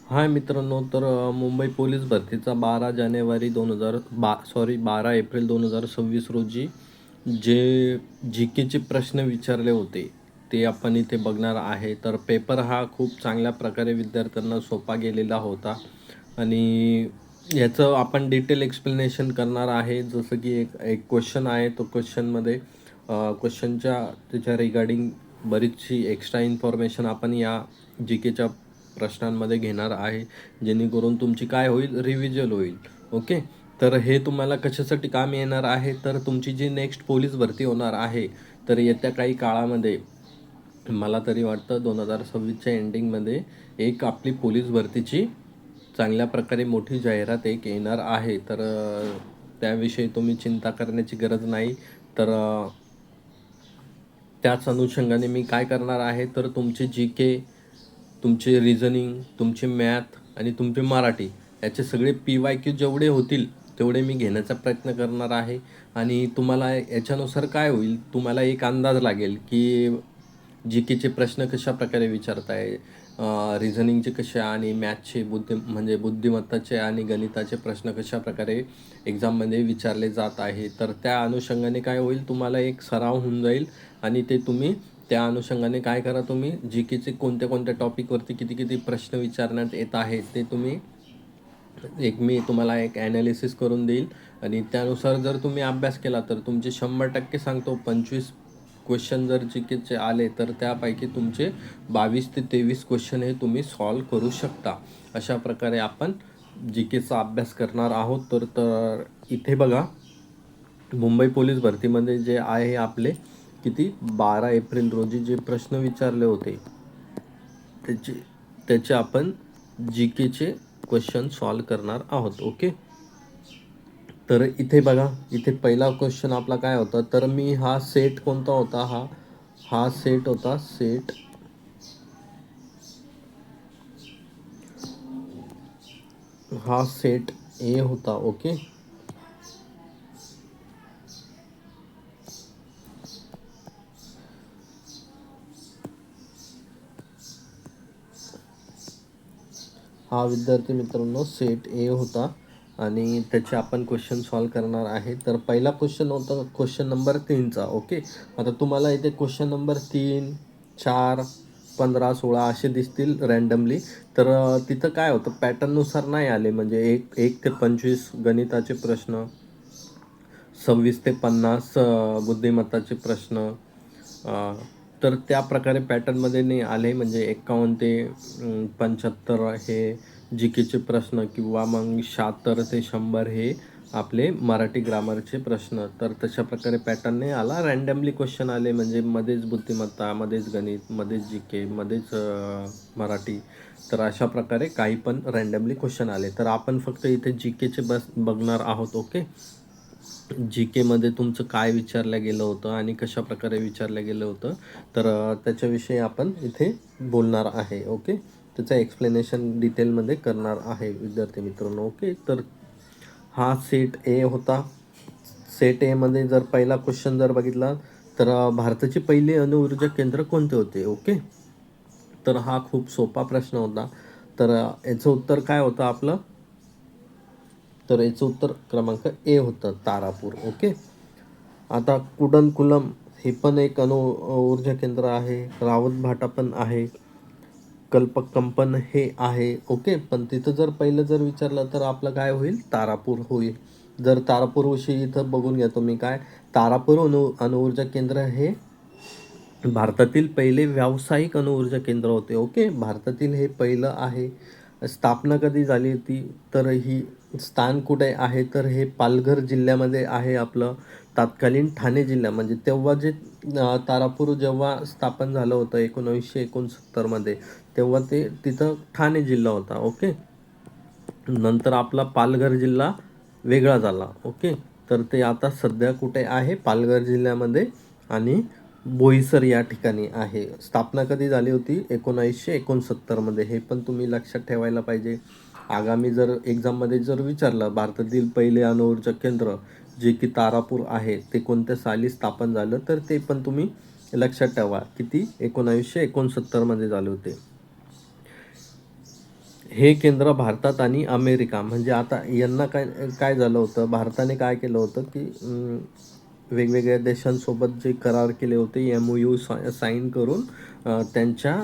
हाय मित्रांनो, तर मुंबई पोलीस भरतीचा 12 एप्रिल 2026 रोजी जे जी केचे प्रश्न विचारले होते ते आपण इथे बघणार आहे. तर पेपर हा खूप चांगल्या प्रकारे विद्यार्थ्यांना सोपा गेलेला होता आणि याचं आपण डिटेल एक्सप्लेनेशन करणार आहे. जसं की एक एक क्वेश्चन आहे, तो क्वेश्चनमध्ये क्वेश्चनच्या त्याच्या रिगार्डिंग बरीचशी एक्स्ट्रा इन्फॉर्मेशन आपण या जी केच्या प्रश्नांमध्ये घेणार आहे, जेणेकरून तुमची काय होईल, रिव्हिजन होईल. ओके. तर हे तुम्हाला कशासाठी काम येणार आहे, तर तुमची जी नेक्स्ट पोलीस भरती होणार आहे, तर येत्या काही काळामध्ये मला तरी वाटतं 2026च्या एंडिंगमध्ये एक आपली पोलीस भरतीची चांगल्या प्रकारे मोठी जाहिरात एक येणार आहे. तर त्याविषयी तुम्ही चिंता करण्याची गरज नाही. तर त्याच अनुषंगाने मी काय करणार आहे, तर तुमचे जी के, तुमचे रिझनिंग, तुमचे मॅथ आणि तुमचे मराठी याचे सगळे PYQ जेवढे होतील तेवढे मी घेण्याचा प्रयत्न करणार आहे. आणि तुम्हाला याच्यानुसार काय होईल, तुम्हाला एक अंदाज लागेल की जी केचे प्रश्न कशा प्रकारे विचारताय, रिझनिंगचे कसे आणि मॅथचे म्हणजे बुद्धिमत्ताचे आणि गणिताचे प्रश्न कशा प्रकारे एक्झाममध्ये विचारले जात आहे. तर त्या अनुषंगाने काय होईल, तुम्हाला एक सराव होऊन जाईल आणि ते तुम्ही त्या अनुषंगाने काय करा, तुम्ही जी केचे कोणत्या कोणत्या टॉपिकवरती किती किती प्रश्न विचारण्यात येत आहेत ते तुम्ही मी तुम्हाला एक ॲनालिसिस करून देईल आणि त्यानुसार जर तुम्ही अभ्यास केला तर तुमचे 100% सांगतो 25 क्वेश्चन जर जी केचे आले तर त्यापैकी तुमचे 22 ते 23 क्वेश्चन हे तुम्ही सॉल्व करू शकता. अशा प्रकारे आपण जी केचा अभ्यास करणार आहोत. तर इथे बघा, मुंबई पोलीस भरतीमध्ये जे आहे आपले किती 12 एप्रिल रोजी जे प्रश्न विचारले होते त्याचे त्याचे आपण जी केचे क्वेश्चन सॉल्व करणार आहोत. ओके. तर इथे बघा, इथे पहिला क्वेश्चन आपला काय होता, तर मी हा सेट कोणता होता, हा हा सेट होता, हा सेट ए होता. ओके. हा विद्यार्थी मित्रांनो सेट ए होता आणि त्याचे आपण क्वेश्चन सॉल्व करणार आहे. तर पहिला क्वेश्चन होता क्वेश्चन नंबर 3चा. ओके. आता तुम्हाला इथे क्वेश्चन नंबर 3, 4, 15, 16 असे दिसतील रँडमली. तर तिथं काय होतं, पॅटर्ननुसार नाही आले. म्हणजे 1 ते 25 गणिताचे प्रश्न, 26 ते 50 बुद्धिमत्ताचे प्रश्न, तर त्या प्रकारे पॅटर्नमध्ये नाही आले. म्हणजे 51 ते 75 हे जी केचे प्रश्न किंवा मग 76 ते 100 हे आपले मराठी ग्रामरचे प्रश्न. तर तशा प्रकारे पॅटर्न नाही आला, रँडमली क्वेश्चन आले. म्हणजे मध्येच बुद्धिमत्ता, मध्येच गणित, मध्येच जी के, मध्येच मराठी. तर अशा प्रकारे काही पण रँडमली क्वेश्चन आले. तर आपण फक्त इथे जी केचे बघणार आहोत. ओके. जी केमध्ये तुमचं काय विचारलं गेलं होतं आणि कशा प्रकारे विचारलं गेलं होतं, तर त्याच्याविषयी आपण इथे बोलणार आहे. ओके. त्याचं एक्सप्लेनेशन डिटेलमध्ये करणार आहे विद्यार्थी मित्रांनो. ओके. तर हा सेट ए होता. सेट एमध्ये जर पहिला क्वेश्चन जर बघितला, तर भारताचे पहिले अणुऊर्जा केंद्र कोणते होते. ओके. तर हा खूप सोपा प्रश्न होता. तर याचं उत्तर काय होतं आपलं, तर याचं उत्तर क्रमांक ए होतं, तारापूर. ओके. आता कुडनकुलम हे पण एक ऊर्जा केंद्र आहे. रावत भाटा पण आहे. कल्पकंपन हे आहे. ओके. पण तिथं जर पहिलं जर विचारलं तर आपलं काय होईल, तारापूर होईल. जर तारापूरविषयी इथं बघून घ्या तुम्ही, काय तारापूर अणुऊर्जा केंद्र हे भारतातील पहिले व्यावसायिक अणुऊर्जा केंद्र होते. ओके. भारतातील हे पहिलं आहे. स्थापना कधी झाली होती, तर ही स्थान कुठे आहे, तर हे पालघर जिल्ह्यामध्ये आहे आपलं. तत्कालीन ठाणे जिल्हा म्हणजे तेव्हा जे तारापूर जेव्हा स्थापन झालं होतं 1969मध्ये, तेव्हा ते तिथं ठाणे जिल्हा होता. ओके. नंतर आपला पालघर जिल्हा वेगळा झाला. ओके. तर ते आता सध्या कुठे आहे, पालघर जिल्ह्यामध्ये आणि बोईसर या ठिकाणी आहे. स्थापना कधी झाली होती, 1969मध्ये. हे पण तुम्ही लक्षात ठेवायला पाहिजे. आगामी जर एक्झाममध्ये जर विचारलं भारतातील पहिले अणुऊर्जा केंद्र जे की तारापूर आहे, ते कोणत्या साली स्थापन झालं, तर ते पण तुम्ही लक्षात ठेवा. किती, 1969मध्ये झाले होते. हे केंद्र भारतात आणि अमेरिका, म्हणजे आता यांना काय काय झालं होतं, भारताने काय केलं होतं की वेगवेगळ्या देशांसोबत जे करार केले होते, MOU साईन करून त्यांच्या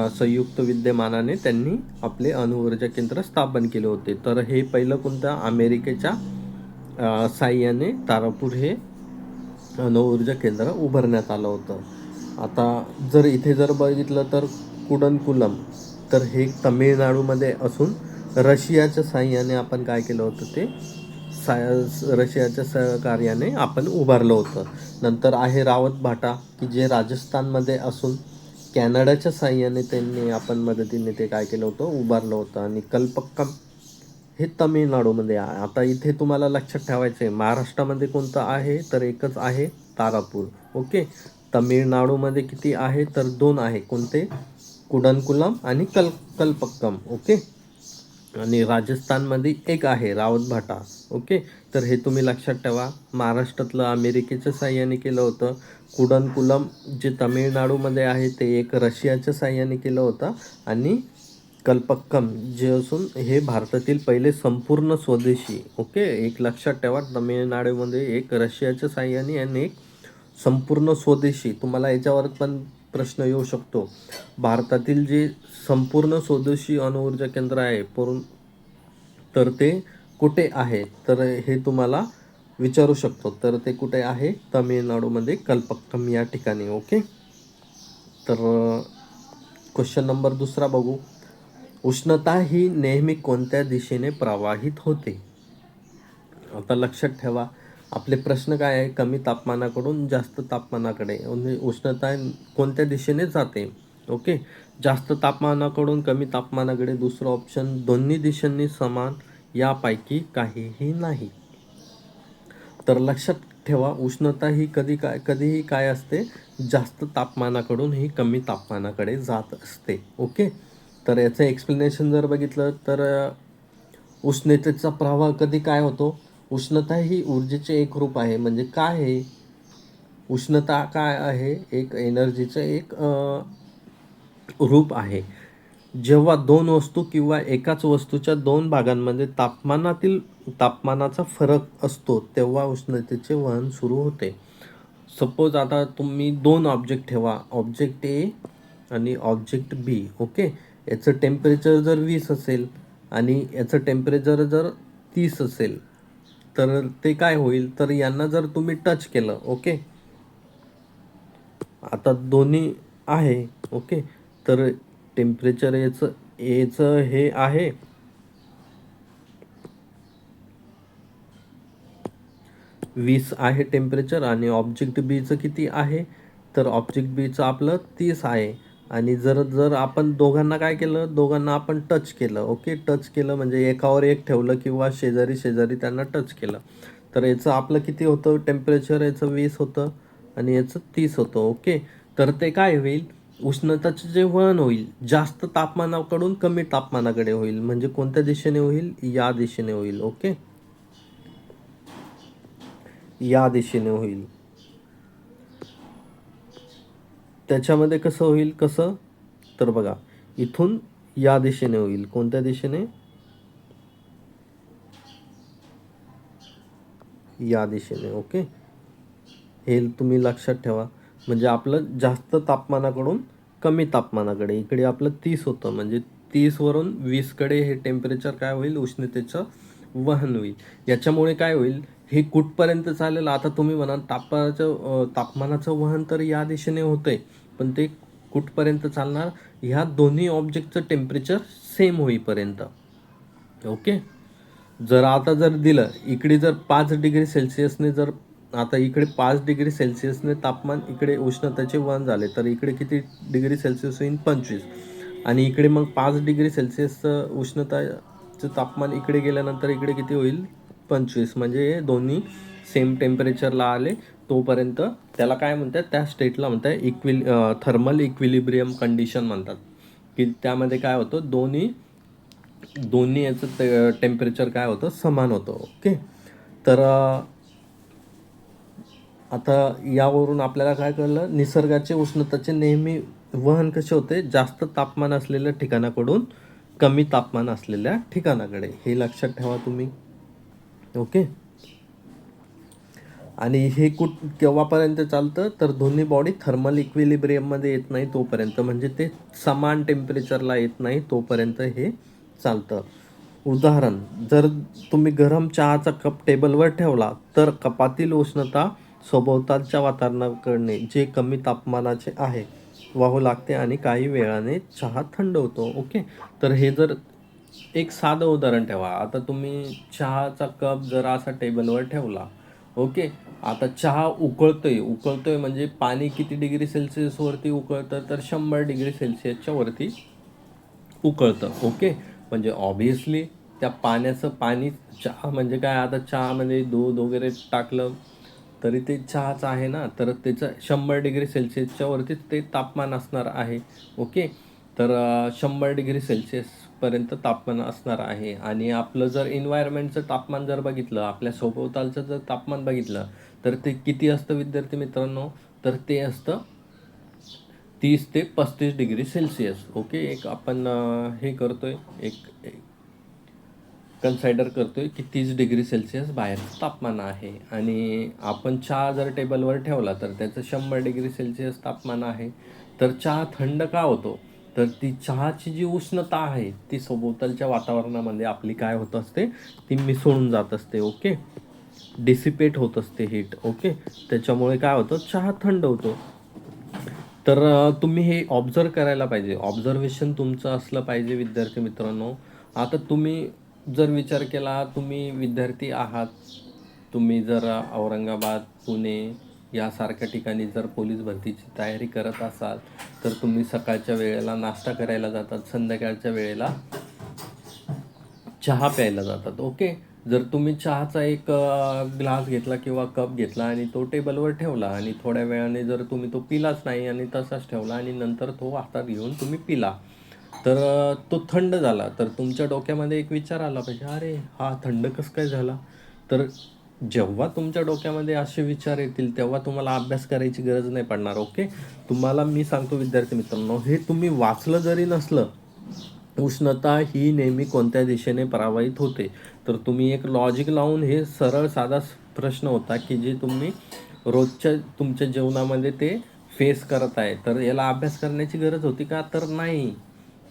संयुक्त विद्यमानाने त्यांनी आपले अणुऊर्जा केंद्र स्थापन केले होते. तर हे पहिलं कोणतं, अमेरिकेच्या साह्याने तारापूर हे अणुऊर्जा केंद्र उभारण्यात आलं होतं. आता जर इथे जर बघितलं तर कुडनकुलम, तर हे तमिळनाडूमध्ये असून रशियाच्या साह्याने आपण काय केलं होतं, ते रशियाच्या सहकार्याने आपण उभारलं होतं. नंतर आहे रावत भाटा, की जे राजस्थानमध्ये असून कॅनडाच्या साह्याने त्यांनी आपण मदतीने ते काय केलं होतं, उभारलं होतं. आणि कल्पक्कम हे तमिळनाडूमध्ये आहे. आता इथे तुम्हाला लक्षात ठेवायचं आहे, महाराष्ट्रामध्ये कोणतं आहे, तर एकच आहे, तारापूर. ओके. तमिळनाडूमध्ये किती आहे, तर 2 आहे. कोणते, कुडनकुलम आणि कल्पक्कम. ओके. आणि राजस्थानमध्ये एक आहे, रावत भाटा. ओके. तर हे तुम्ही लक्षात ठेवा. महाराष्ट्रातलं अमेरिकेच्या साह्याने केलं होतं. कुडनकुलम जे तमिळनाडूमध्ये आहे ते एक रशियाच्या साह्याने केलं होतं. आणि कल्पक्कम जे असून हे भारतातील पहिले संपूर्ण स्वदेशी. ओके. एक लक्षात ठेवा, तमिळनाडूमध्ये एक रशियाच्या साह्याने आणि एक संपूर्ण स्वदेशी. तुम्हाला याच्यावर पण प्रश्न येऊ शकतो, भारतातील जे संपूर्ण स्वदेशी अणुऊर्जा केंद्र आहे तर ते कुठे आहे, तर हे तुम्हाला विचारू शकतो. तर ते कुठे आहे, तमिळनाडूमध्ये कल्पक्कम या ठिकाणी. ओके. तर क्वेश्चन नंबर दुसरा बघू. उष्णता ही नेहमी कोणत्या दिशेने प्रवाहित होते? आता लक्षात ठेवा, आपले प्रश्न काय आहे, कमी तापमानाकडून जास्त तापमानाकडे, म्हणजे उष्णता कोणत्या दिशेने जाते. ओके. जास्त तापमानाकडून कमी तापमानाकडे, दुसरं ऑप्शन दोन्ही दिशांनी समान, यापैकी काहीही नाही. तर लक्षात ठेवा, उष्णता ही कधीही काय असते, जास्त तापमानाकडून ही कमी तापमानाकडे जात असते. ओके. तर याचं एक्सप्लेनेशन जर बघितलं तर उष्णतेचा प्रवाह कधी काय होतो, उष्णता ही ऊर्जेचे एक रूप आहे. म्हणजे काय आहे, उष्णता काय आहे, एक एनर्जीचं एक रूप आहे. जेव्हा दोन वस्तू किंवा एकाच वस्तूच्या दोन भागांमध्ये तापमानाचा फरक असतो तेव्हा उष्णतेचे वहन सुरू होते. सपोज आता तुम्ही 2 ऑब्जेक्ट ठेवा, ऑब्जेक्ट ए आणि ऑब्जेक्ट बी. ओके. याचं टेम्परेचर जर 20 असेल आणि याचं टेम्परेचर जर 30 असेल, तर ते काय होईल, तर यांना जर तुम्ही टच केलं. ओके. आता दोन्ही आहे. ओके. तर टेम्परेचर याचं हे आहे 20 आहे टेम्परेचर, आणि ऑब्जेक्ट बीचं किती आहे, तर ऑब्जेक्ट बीचं आपलं 30 आहे. आणि जर जर आपण दोघांना काय केलं, दोघांना आपण टच केलं. ओके. टच केलं म्हणजे एकावर एक ठेवलं किंवा शेजारी शेजारी त्यांना टच केलं, तर याचं आपलं किती होतं टेम्परेचर, याचं 20 होतं आणि याचं 30 होतं. ओके. तर ते काय होईल, उष्णताचे जे वहन होईल जास्त तापमानाकडून कमी तापमानाकडे होईल. म्हणजे कोणत्या दिशेने होईल, या दिशेने होईल. ओके. या दिशेने होईल. त्याच्यामध्ये कसं होईल, कसं, तर बघा, इथून या दिशेने होईल. कोणत्या दिशेने, या दिशेने. ओके. हे तुम्ही लक्षात ठेवा. म्हणजे आपलं जास्त तापमानाकडून कमी तापमानाकडे, इकडे आपलं 30 होतं, म्हणजे 30 वरून 20 कडे हे टेम्परेचर काय होईल, उष्णतेचं वहन होईल. याच्यामुळे काय होईल, हे कुठपर्यंत चालेल, आता तुम्ही म्हणाल तापमानाचं वहन तर या दिशेने होतंय, पण ते कुठपर्यंत चालणार, ह्या दोन्ही ऑब्जेक्टचं टेम्परेचर सेम होईपर्यंत. ओके. जर आता जर दिलं, इकडे जर 5 डिग्री सेल्सिअसने, जर आता इकडे 5 डिग्री सेल्सिअसने तापमान, इकडे उष्णतेचे वहन झाले, तर इकडे किती डिग्री सेल्सिअस होईल, 25. आणि इकडे मग 5 डिग्री सेल्सिअसचं उष्णताचं तापमान इकडे गेल्यानंतर इकडे किती होईल, 25. म्हणजे हे दोन्ही सेम टेम्परेचरला आले तोपर्यंत त्याला काय म्हणतात, त्या स्टेटला म्हणतात थर्मल इक्विलिब्रियम कंडिशन म्हणतात. की त्यामध्ये काय होतं, दोन्ही याचं टेम्परेचर काय होतं, समान होतं. ओके. तर आता यावरून आपल्याला काय कळलं, निसर्गाचे उष्णताचे नेहमी वहन कसे होते, जास्त तापमान असलेल्या ठिकाणाकडून कमी तापमान असलेल्या ठिकाणाकडे. हे लक्षात ठेवा तुम्ही. ओके. आणि हे केव्हापर्यंत चालतं, तर दोन्ही बॉडी थर्मल इक्विलिब्रियममध्ये येत नाही तोपर्यंत, म्हणजे ते समान टेम्परेचरला येत नाही तोपर्यंत हे चालतं. उदाहरण, जर तुम्ही गरम चहाचा कप टेबलवर ठेवला तर कपातील उष्णता सभोवतालच्या वातावरणाकडे जे कमी तापमानाचे आहे वाहू लागते आणि काही वेळाने चहा थंड होतो. ओके. तर हे जर एक साधं उदाहरण ठेवा. आता तुम्ही चहाचा कप जर असा टेबलवर ठेवला, ओके. आता चहा उकळतोय म्हणजे पाणी किती डिग्री सेल्सिअसवरती उकळतं, तर 100 डिग्री सेल्सिअसच्या वरती उकळतं. ओके. म्हणजे ऑब्व्हियसली त्या पाणी चहा म्हणजे काय, आता चहामध्ये दूध वगैरे टाकलं तरी ते चहाच आहे ना, तर त्याचं 100 डिग्री सेल्सिअसच्या वरतीच ते तापमान असणार आहे. ओके. तर 100 डिग्री सेल्सिअसपर्यंत तापमान असणार आहे. आणि आपलं जर एन्व्हायरमेंटचं तापमान जर बघितलं, आपल्या सभोवतालचं जर तापमान बघितलं, तर ते किती असतं विद्यार्थी मित्रांनो, तर ते असतं 30 ते 35 डिग्री सेल्सिअस. ओके. एक आपण हे करतोय, एक कन्सिडर करतोय की 30 डिग्री सेल्सिअस बाहेरचं तापमान आहे. आणि आपण चहा जर टेबलवर ठेवला तर त्याचं 100 डिग्री सेल्सिअस तापमान आहे. तर चहा थंड का होतो, तर ती चहाची जी उष्णता आहे ती सभोवतालच्या वातावरणामध्ये आपली काय होत असते, ती मिसळून जात असते. ओके. डिसिपेट होत असते हीट. ओके. त्याच्यामुळे काय होतं, चहा थंड होतो. तर तुम्ही हे ऑब्झर्व करायला पाहिजे. ऑब्झर्वेशन तुमचं असलं पाहिजे विद्यार्थी मित्रांनो. आता तुम्ही जर विचार केला, तुम्ही विद्यार्थी आहात, तुम्ही जर औरंगाबाद, पुणे यासारख्या ठिकाणी जर पोलीस भरतीची तयारी करत असाल, तर तुम्ही सकाळच्या वेळेला नाश्ता करायला जातात, संध्याकाळच्या वेळेला चहा प्यायला जातात. ओके. जर तुम्ही चहाचा एक ग्लास घेतला किंवा कप घेतला आणि तो टेबलवर ठेवला आणि थोड्या वेळाने जर तुम्ही तो पिलाच नाही आणि तसाच ठेवला आणि नंतर तो हातात घेऊन तुम्ही पिला, तर तो थंड झाला, तर तुमच्या डोक्यामध्ये एक विचार आला पाहिजे, अरे हा थंड कसं काय झाला. तर जेव्हा तुमच्या डोक्यामध्ये असे विचार येतील तेव्हा तुम्हाला अभ्यास करायची गरज नाही पडणार. ओके. तुम्हाला मी सांगतो विद्यार्थी मित्रांनो, हे तुम्ही वाचलं जरी नसलं, उष्णता ही नेहमी कोणत्या दिशेने प्रवाहित होते, तर तुम्ही एक लॉजिक लावून हे सरळ साधा प्रश्न होता की जे तुम्ही रोजच्या तुमच्या जीवनामध्ये ते फेस करत आहे, तर याला अभ्यास करण्याची गरज होती का, तर नाही.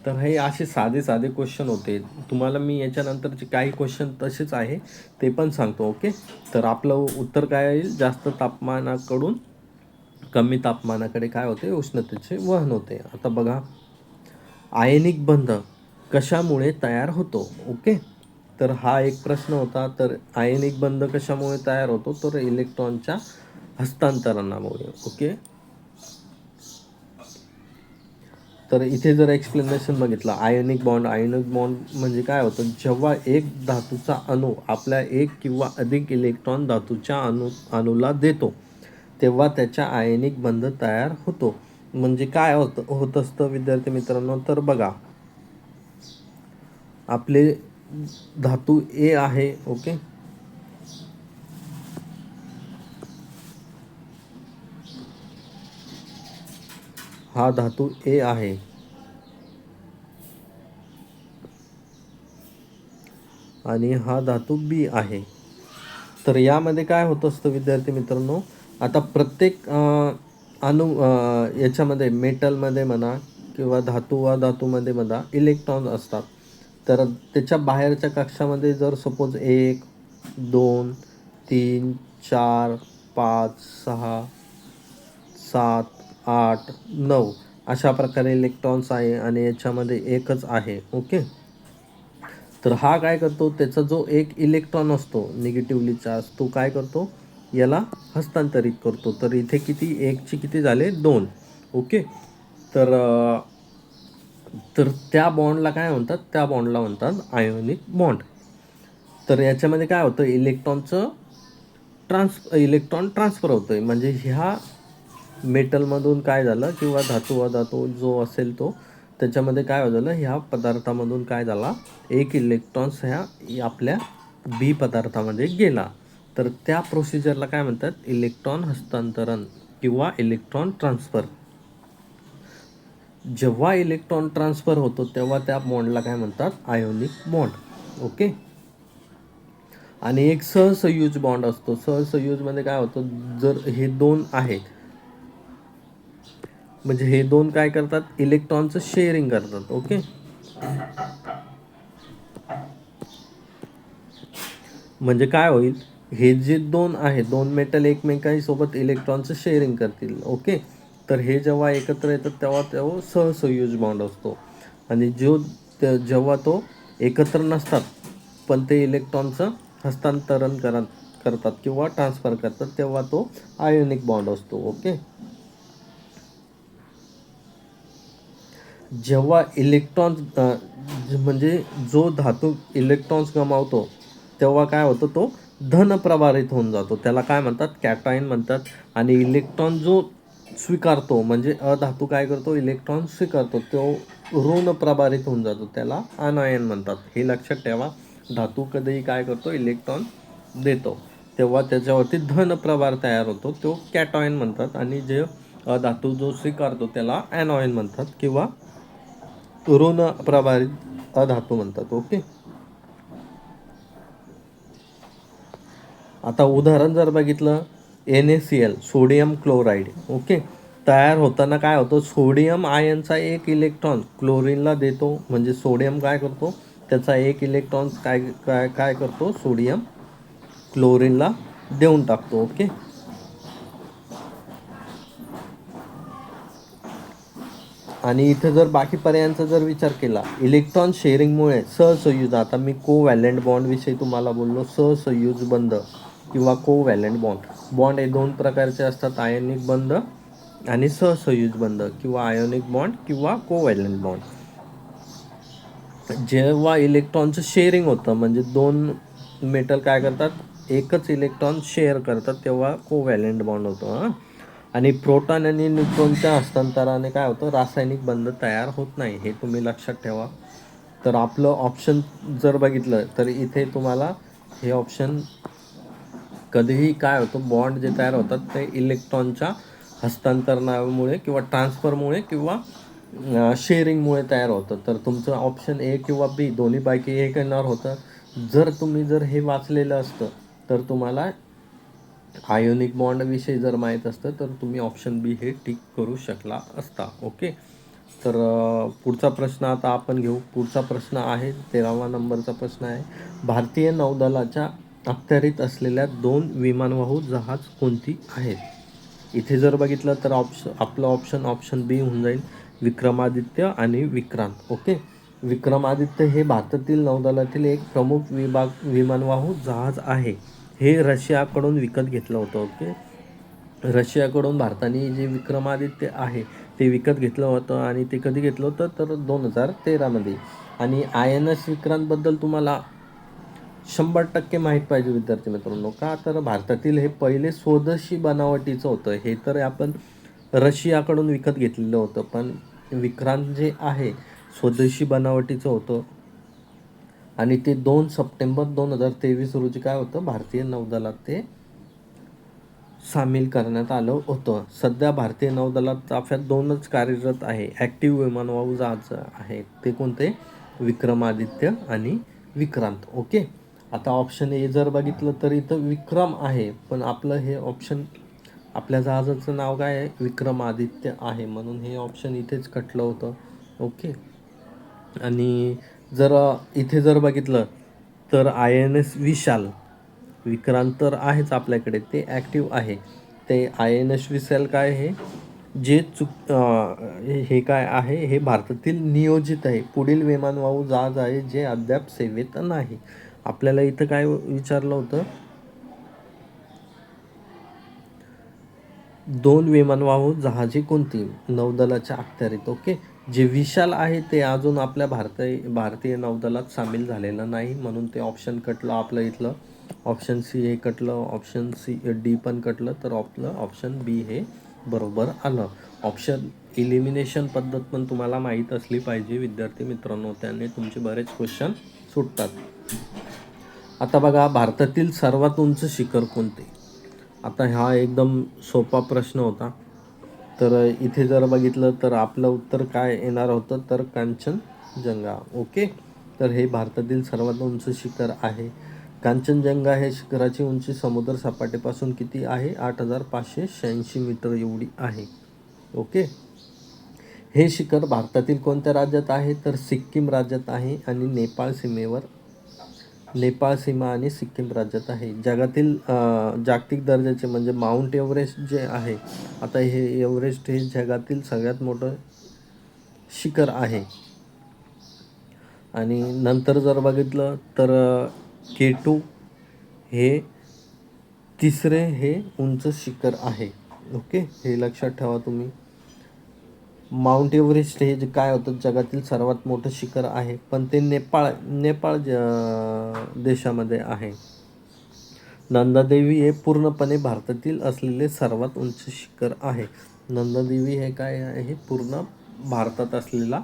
तर हे असे साधे साधे क्वेश्चन होते. तुम्हाला मी याच्यानंतरचे काही क्वेश्चन तसेच आहे ते पण सांगतो. ओके. तर आपलं उत्तर काय येईल, जास्त तापमानाकडून कमी तापमानाकडे काय होते, उष्णतेचे वहन होते. आता बघा, आयनिक बंध कशामुळे तयार होतो. ओके. तर हा एक प्रश्न होता. तर आयनिक बंध कशामुळे तयार होतो, तर इलेक्ट्रॉनच्या हस्तांतरणामुळे. ओके. तर इथे जर एक्सप्लेनेशन बघितलं, आयोनिक बॉन्ड म्हणजे काय होतं, जेव्हा एक धातूचा अणू आपल्या एक किंवा अधिक इलेक्ट्रॉन धातूच्या अणूला देतो तेव्हा त्याच्या आयनिक बंध तयार होतो. म्हणजे काय होत असतं विद्यार्थी मित्रांनो, तर बघा, आपले धातू ए आहे. ओके. हा धातू ए आहे आणि हा धातू बी आहे. तर यामध्ये काय होत असतं विद्यार्थी मित्रांनो, आता प्रत्येक याच्यामध्ये मेटलमध्ये म्हणा किंवा धातूमध्ये म्हणा इलेक्ट्रॉन असतात. तर त्याच्या बाहेरच्या कक्षामध्ये जर सपोज 1, 2, 3, 4, 5, 6, 7, 8, 9 अशा प्रकारे इलेक्ट्रॉन्स आहे आणि याच्यामध्ये एकच आहे. ओके. तर हा काय करतो, त्याचा जो एक इलेक्ट्रॉन असतो निगेटिव्हली चार्ज, तो काय करतो, याला हस्तांतरित करतो. तर इथे किती, एकची किती झाले, 2. ओके. तर तर त्या बॉन्डला काय म्हणतात, त्या बॉन्डला म्हणतात आयोनिक बॉन्ड. तर याच्यामध्ये काय होतं, इलेक्ट्रॉन ट्रान्सफर होतोय. म्हणजे ह्या मेटलमधून काय झालं किंवा धातू जो असेल तो, त्याच्यामध्ये काय झालं, ह्या पदार्थामधून काय झाला, एक इलेक्ट्रॉन्स ह्या आपल्या बी पदार्थामध्ये गेला. तर त्या प्रोसिजरला काय म्हणतात, इलेक्ट्रॉन हस्तांतरण किंवा इलेक्ट्रॉन ट्रान्सफर. जेव्हा इलेक्ट्रॉन ट्रान्सफर होतो तेव्हा त्या बॉन्डला काय म्हणतात, आयोनिक बॉन्ड. ओके. आणि एक सहसंयुज बॉन्ड असतो. सहसंयुजमध्ये काय होतं, जर हे दोन आहेत म्हणजे हे दोन काय करतात, इलेक्ट्रॉनचं शेअरिंग करतात. ओके. म्हणजे काय होईल, हे जे दोन आहे, दोन मेटल एकमेकांसोबत इलेक्ट्रॉनचं शेअरिंग करतील. ओके. तर हे जेव्हा एकत्र येतात तेव्हा तो सहसंयुज बॉन्ड असतो. आणि जेव्हा तो एकत्र नसतात पण ते इलेक्ट्रॉनचं हस्तांतरण करतात किंवा ट्रान्सफर करतात तेव्हा तो आयोनिक बॉन्ड असतो. ओके. जेव्हा म्हणजे जो धातू इलेक्ट्रॉन्स गमावतो तेव्हा काय होतं, तो धन प्रभारित होऊन जातो. त्याला काय म्हणतात, कॅटायन म्हणतात. आणि इलेक्ट्रॉन जो स्वीकारतो म्हणजे अधातू काय करतो, इलेक्ट्रॉन स्वीकारतो, तो ऋण प्रभारित होऊन जातो, त्याला अनायन म्हणतात. हे लक्षात ठेवा. धातू कधीही काय करतो, इलेक्ट्रॉन देतो तेव्हा त्याच्यावरती धन प्रभार तयार होतो, तो कॅटायन म्हणतात. आणि जे धातू जो स्वीकारतो त्याला ॲनॉयन म्हणतात किंवा ऋण प्रभारित अधातू म्हणतात. ओके. आता उदाहरण जर बघितलं, NaCl सोडियम क्लोराईड. ओके. तयार होताना काय होतं, सोडियम आयनचा एक इलेक्ट्रॉन क्लोरीनला देतो. म्हणजे सोडियम काय करतो, त्याचा एक इलेक्ट्रॉन काय काय काय करतो, सोडियम क्लोरीनला देऊन टाकतो. ओके. आणि इथे जर बाकी पर्यायांचा जर विचार केला, इलेक्ट्रॉन शेअरिंगमुळे सहसंयुज, आता मी कोव्हॅलंट बॉन्डविषयी तुम्हाला बोललो, सहसंयुज बंध किंवा कोव्हॅलंट बॉन्ड हे दोन प्रकारचे असतात, आयनिक बंध आणि सहसंयुज बंध किंवा आयोनिक बॉन्ड किंवा कोव्हॅलंट बॉन्ड. जेव्हा इलेक्ट्रॉनचं शेअरिंग होतं म्हणजे दोन मेटल काय करतात, एकच इलेक्ट्रॉन शेअर करतात तेव्हा कोव्हॅलंट बॉन्ड होतो. आणि प्रोटॉन आणि न्यूट्रॉनच्या हस्तांतराने काय होतं, रासायनिक बंध तयार होत नाही. हे तुम्ही लक्षात ठेवा. तर आपलं ऑप्शन जर बघितलं तर इथे तुम्हाला हे ऑप्शन कधीही काय होतं, बॉन्ड जे तयार होतात ते इलेक्ट्रॉनच्या हस्तांतरणामुळे किंवा ट्रान्सफरमुळे किंवा शेअरिंगमुळे तयार होतं. तर तुमचं ऑप्शन ए किंवा बी दोन्हीपैकी एक येणार होतं. जर हे वाचलेलं असतं तर तुम्हाला आयोनिक बॉन्डविषयी जर माहीत असतं तर तुम्ही ऑप्शन बी हे टिक करू शकला असता. ओके. तर पुढचा प्रश्न आता आपण घेऊ. पुढचा प्रश्न आहे 13वा नंबरचा प्रश्न आहे, भारतीय नौदलाच्या अखत्यारीत असलेल्या 2 विमानवाहू जहाज कोणती आहेत. इथे जर बघितलं तर आपलं ऑप्शन बी होऊन जाईल, विक्रमादित्य आणि विक्रांत. ओके. विक्रमादित्य हे भारतातील नौदलातील एक प्रमुख विमानवाहू जहाज आहे. हे रशियाकडून विकत घेतलं होतं. ओके. रशियाकडून भारताने जे विक्रमादित्य आहे ते विकत घेतलं होतं. आणि ते कधी घेतलं होतं तर 2013मध्ये. आणि INS विक्रांतबद्दल तुम्हाला 100% माहीत पाहिजे विद्यार्थी मित्रांनो. का तर भारतातील हे पहिले स्वदेशी बनावटीचं होतं. हे तर आपण रशियाकडून विकत घेतलेलं होतं, पण विक्रांत जे आहे स्वदेशी बनावटीचं होतं. आणि ते 2 सप्टेंबर 2023 रोजी काय होतं, भारतीय नौदलात ते सामील करण्यात आलं होतं. सध्या भारतीय नौदलात ताफ्यात 2च कार्यरत आहे ॲक्टिव्ह विमानवाहू जहाज आहे. ते कोणते, विक्रमादित्य आणि विक्रांत. ओके. आता ऑप्शन ए जर बघितलं तर इथं विक्रम आहे, पण आपलं हे ऑप्शन, आपल्या जहाजाचं नाव काय आहे, विक्रमादित्य आहे, म्हणून हे ऑप्शन इथेच कटलं होतं. ओके. आणि इथे जर बघितलं तर INS विशाल, विक्रांत तर आहेच आपल्याकडे, ते ॲक्टिव्ह आहे. ते INS विशाल काय आहे, जे हे काय आहे, हे भारतातील नियोजित आहे पुढील विमानवाहू जहाज आहे जे अद्याप सेवेत नाही. आपल्याला इथं काय विचारलं होतं, 2 विमानवाहू जहाजे कोणती नौदलाच्या अखत्यारीत. ओके. जे विशाल आहे ते अजून आपल्या भारतीय नौदलात सामील झालेलं नाही, म्हणून ते ऑप्शन कटलं आपलं इथलं. ऑप्शन सी हे कटलं, ऑप्शन डी पण कटलं. तर आपलं ऑप्शन बी हे बरोबर आलं. ऑप्शन इलिमिनेशन पद्धत पण तुम्हाला माहीत असली पाहिजे विद्यार्थी मित्रांनो, त्याने तुमचे बरेच क्वेश्चन सुटतात. आता बघा, भारतातील सर्वात उंच शिखर कोणते. आता हा एकदम सोपा प्रश्न होता. तर इथे जर बघितलं तर आपलं उत्तर काय येणार होतं, तर कांचनजंगा. ओके. तर हे भारतातील सर्वात उंच शिखर आहे. कांचनजंगा हे शिखराची उंची समुद्र सपाटीपासून किती आहे? 8,586 मीटर एवढी आहे. ओके. हे शिखर भारतातील कोणत्या राज्यात आहे? तर सिक्कीम राज्यात आहे आणि नेपाळ सीमा आणि सिक्कीम राज्यात आहे. जगातील जागतिक दर्जाचे म्हणजे माउंट एव्हरेस्ट जे आहे, आता हे एव्हरेस्ट हे जगातील सगळ्यात मोठं शिखर आहे. आणि नंतर जर बघितलं तर K2 हे तिसरे हे उंच शिखर आहे. ओके, हे लक्षात ठेवा तुम्ही. माउंट एव्हरेस्ट हे जे काय होतं जगातील सर्वात मोठं शिखर आहे, पण ते नेपाळ देशामध्ये आहे. नंदादेवी हे पूर्णपणे भारतातील असलेले सर्वात उंच शिखर आहे. नंदादेवी हे काय आहे? पूर्ण भारतात असलेला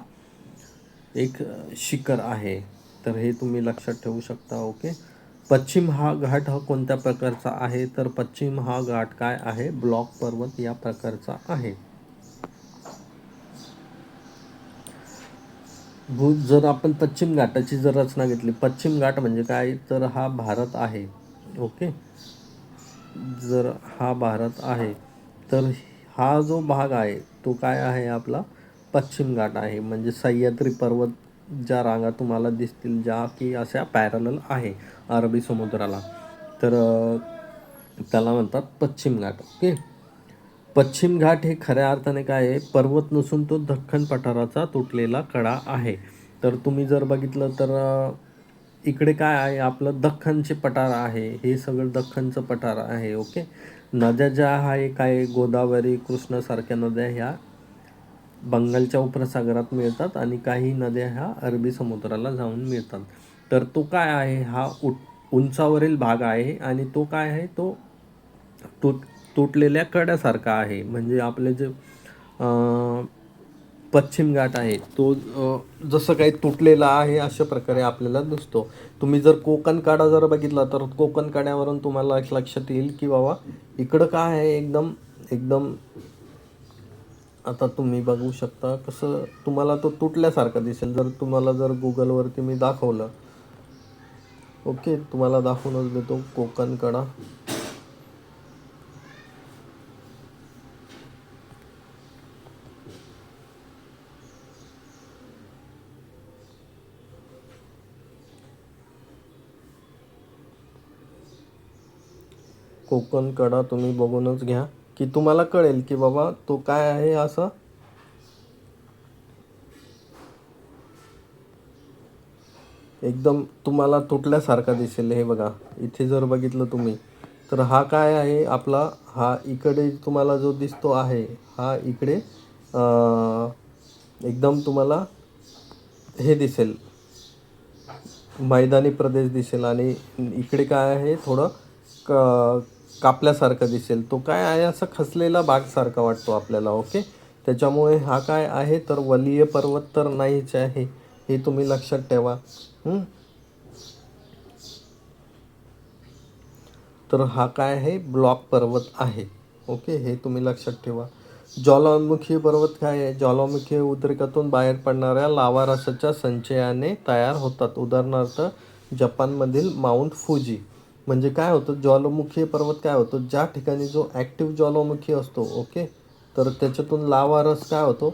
एक शिखर आहे. तर हे तुम्ही लक्षात ठेवू शकता. ओके. पश्चिम हा घाट हा कोणत्या प्रकारचा आहे? तर पश्चिम हा घाट काय आहे? ब्लॉक पर्वत या प्रकारचा आहे. जर आपण पश्चिम घाटाची जर रचना घेतली, पश्चिम घाट म्हणजे काय? तर हा भारत आहे. ओके. जर हा भारत आहे तर हा जो भाग आहे तो काय आहे? आपला पश्चिम घाट आहे. म्हणजे सह्याद्री पर्वत ज्या रांगा तुम्हाला दिसतील, ज्या की अशा पॅरलल आहे अरबी समुद्राला, तर त्याला म्हणतात पश्चिम घाट. ओके. पश्चिम घाट हे खऱ्या अर्थाने काय आहे? पर्वत नसून तो दख्खन पठाराचा तुटलेला कडा आहे. तर तुम्ही जर बघितलं तर इकडे काय आहे? आपलं दख्खनचे पठार आहे. हे सगळं दख्खनचं पठार आहे. ओके. नद्या ज्या आहे काय? गोदावरी, कृष्णासारख्या नद्या ह्या बंगालच्या उपसागरात मिळतात आणि काही नद्या ह्या अरबी समुद्राला जाऊन मिळतात. तर तो काय आहे? हा उंचावरील भाग आहे आणि तो काय आहे? तो तुटलेल्या कड्यासारखा आहे. म्हणजे आपले जे पश्चिम घाट आहे तो जसं काही तुटलेला आहे अशा प्रकारे आपल्याला दिसतो. तुम्ही जर कोकण कडा जर बघितला तर कोकण कड्यावरून तुम्हाला लक्षात येईल की बाबा इकडं काय आहे? एकदम एकदम आता तुम्ही बघू शकता कसं तुम्हाला तो तुटल्यासारखं दिसेल. जर तुम्हाला जर गुगलवरती मी दाखवलं, ओके, तुम्हाला दाखवूनच देतो कोकण कडा. कोकण कडा तुम्ही बघूनच घ्या की तुम्हाला कळेल की बाबा तो काय आहे. असं एकदम तुम्हाला तुटल्यासारखा दिसेल. हे बघा, इथे जर बघितलं तुम्ही तर हा काय आहे? आपला हा इकडे तुम्हाला जो दिसतो आहे हा इकडे एकदम तुम्हाला हे दिसेल, मैदानी प्रदेश दिसेल आणि इकडे काय आहे? थोडं कापल्यासारखं दिसेल. तो काय आहे? असा खचलेला भागसारखा वाटतो आपल्याला. ओके. त्याच्यामुळे हा काय आहे? तर वलीय पर्वत तर नाहीच आहे, हे तुम्ही लक्षात ठेवा. तर हा काय आहे? ब्लॉक पर्वत आहे. ओके, हे तुम्ही लक्षात ठेवा. ज्वालामुखी पर्वत काय आहे? ज्वालामुखी उद्रेकातून बाहेर पडणाऱ्या लावा रसाच्या संचयाने तयार होतात. उदाहरणार्थ जपानमधील माउंट फुजी. म्हणजे काय होतं? ज्वालामुखी पर्वत काय होतं? ज्या ठिकाणी जो ॲक्टिव्ह ज्वालामुखी असतो, ओके, तर त्याच्यातून लावा रस काय होतो?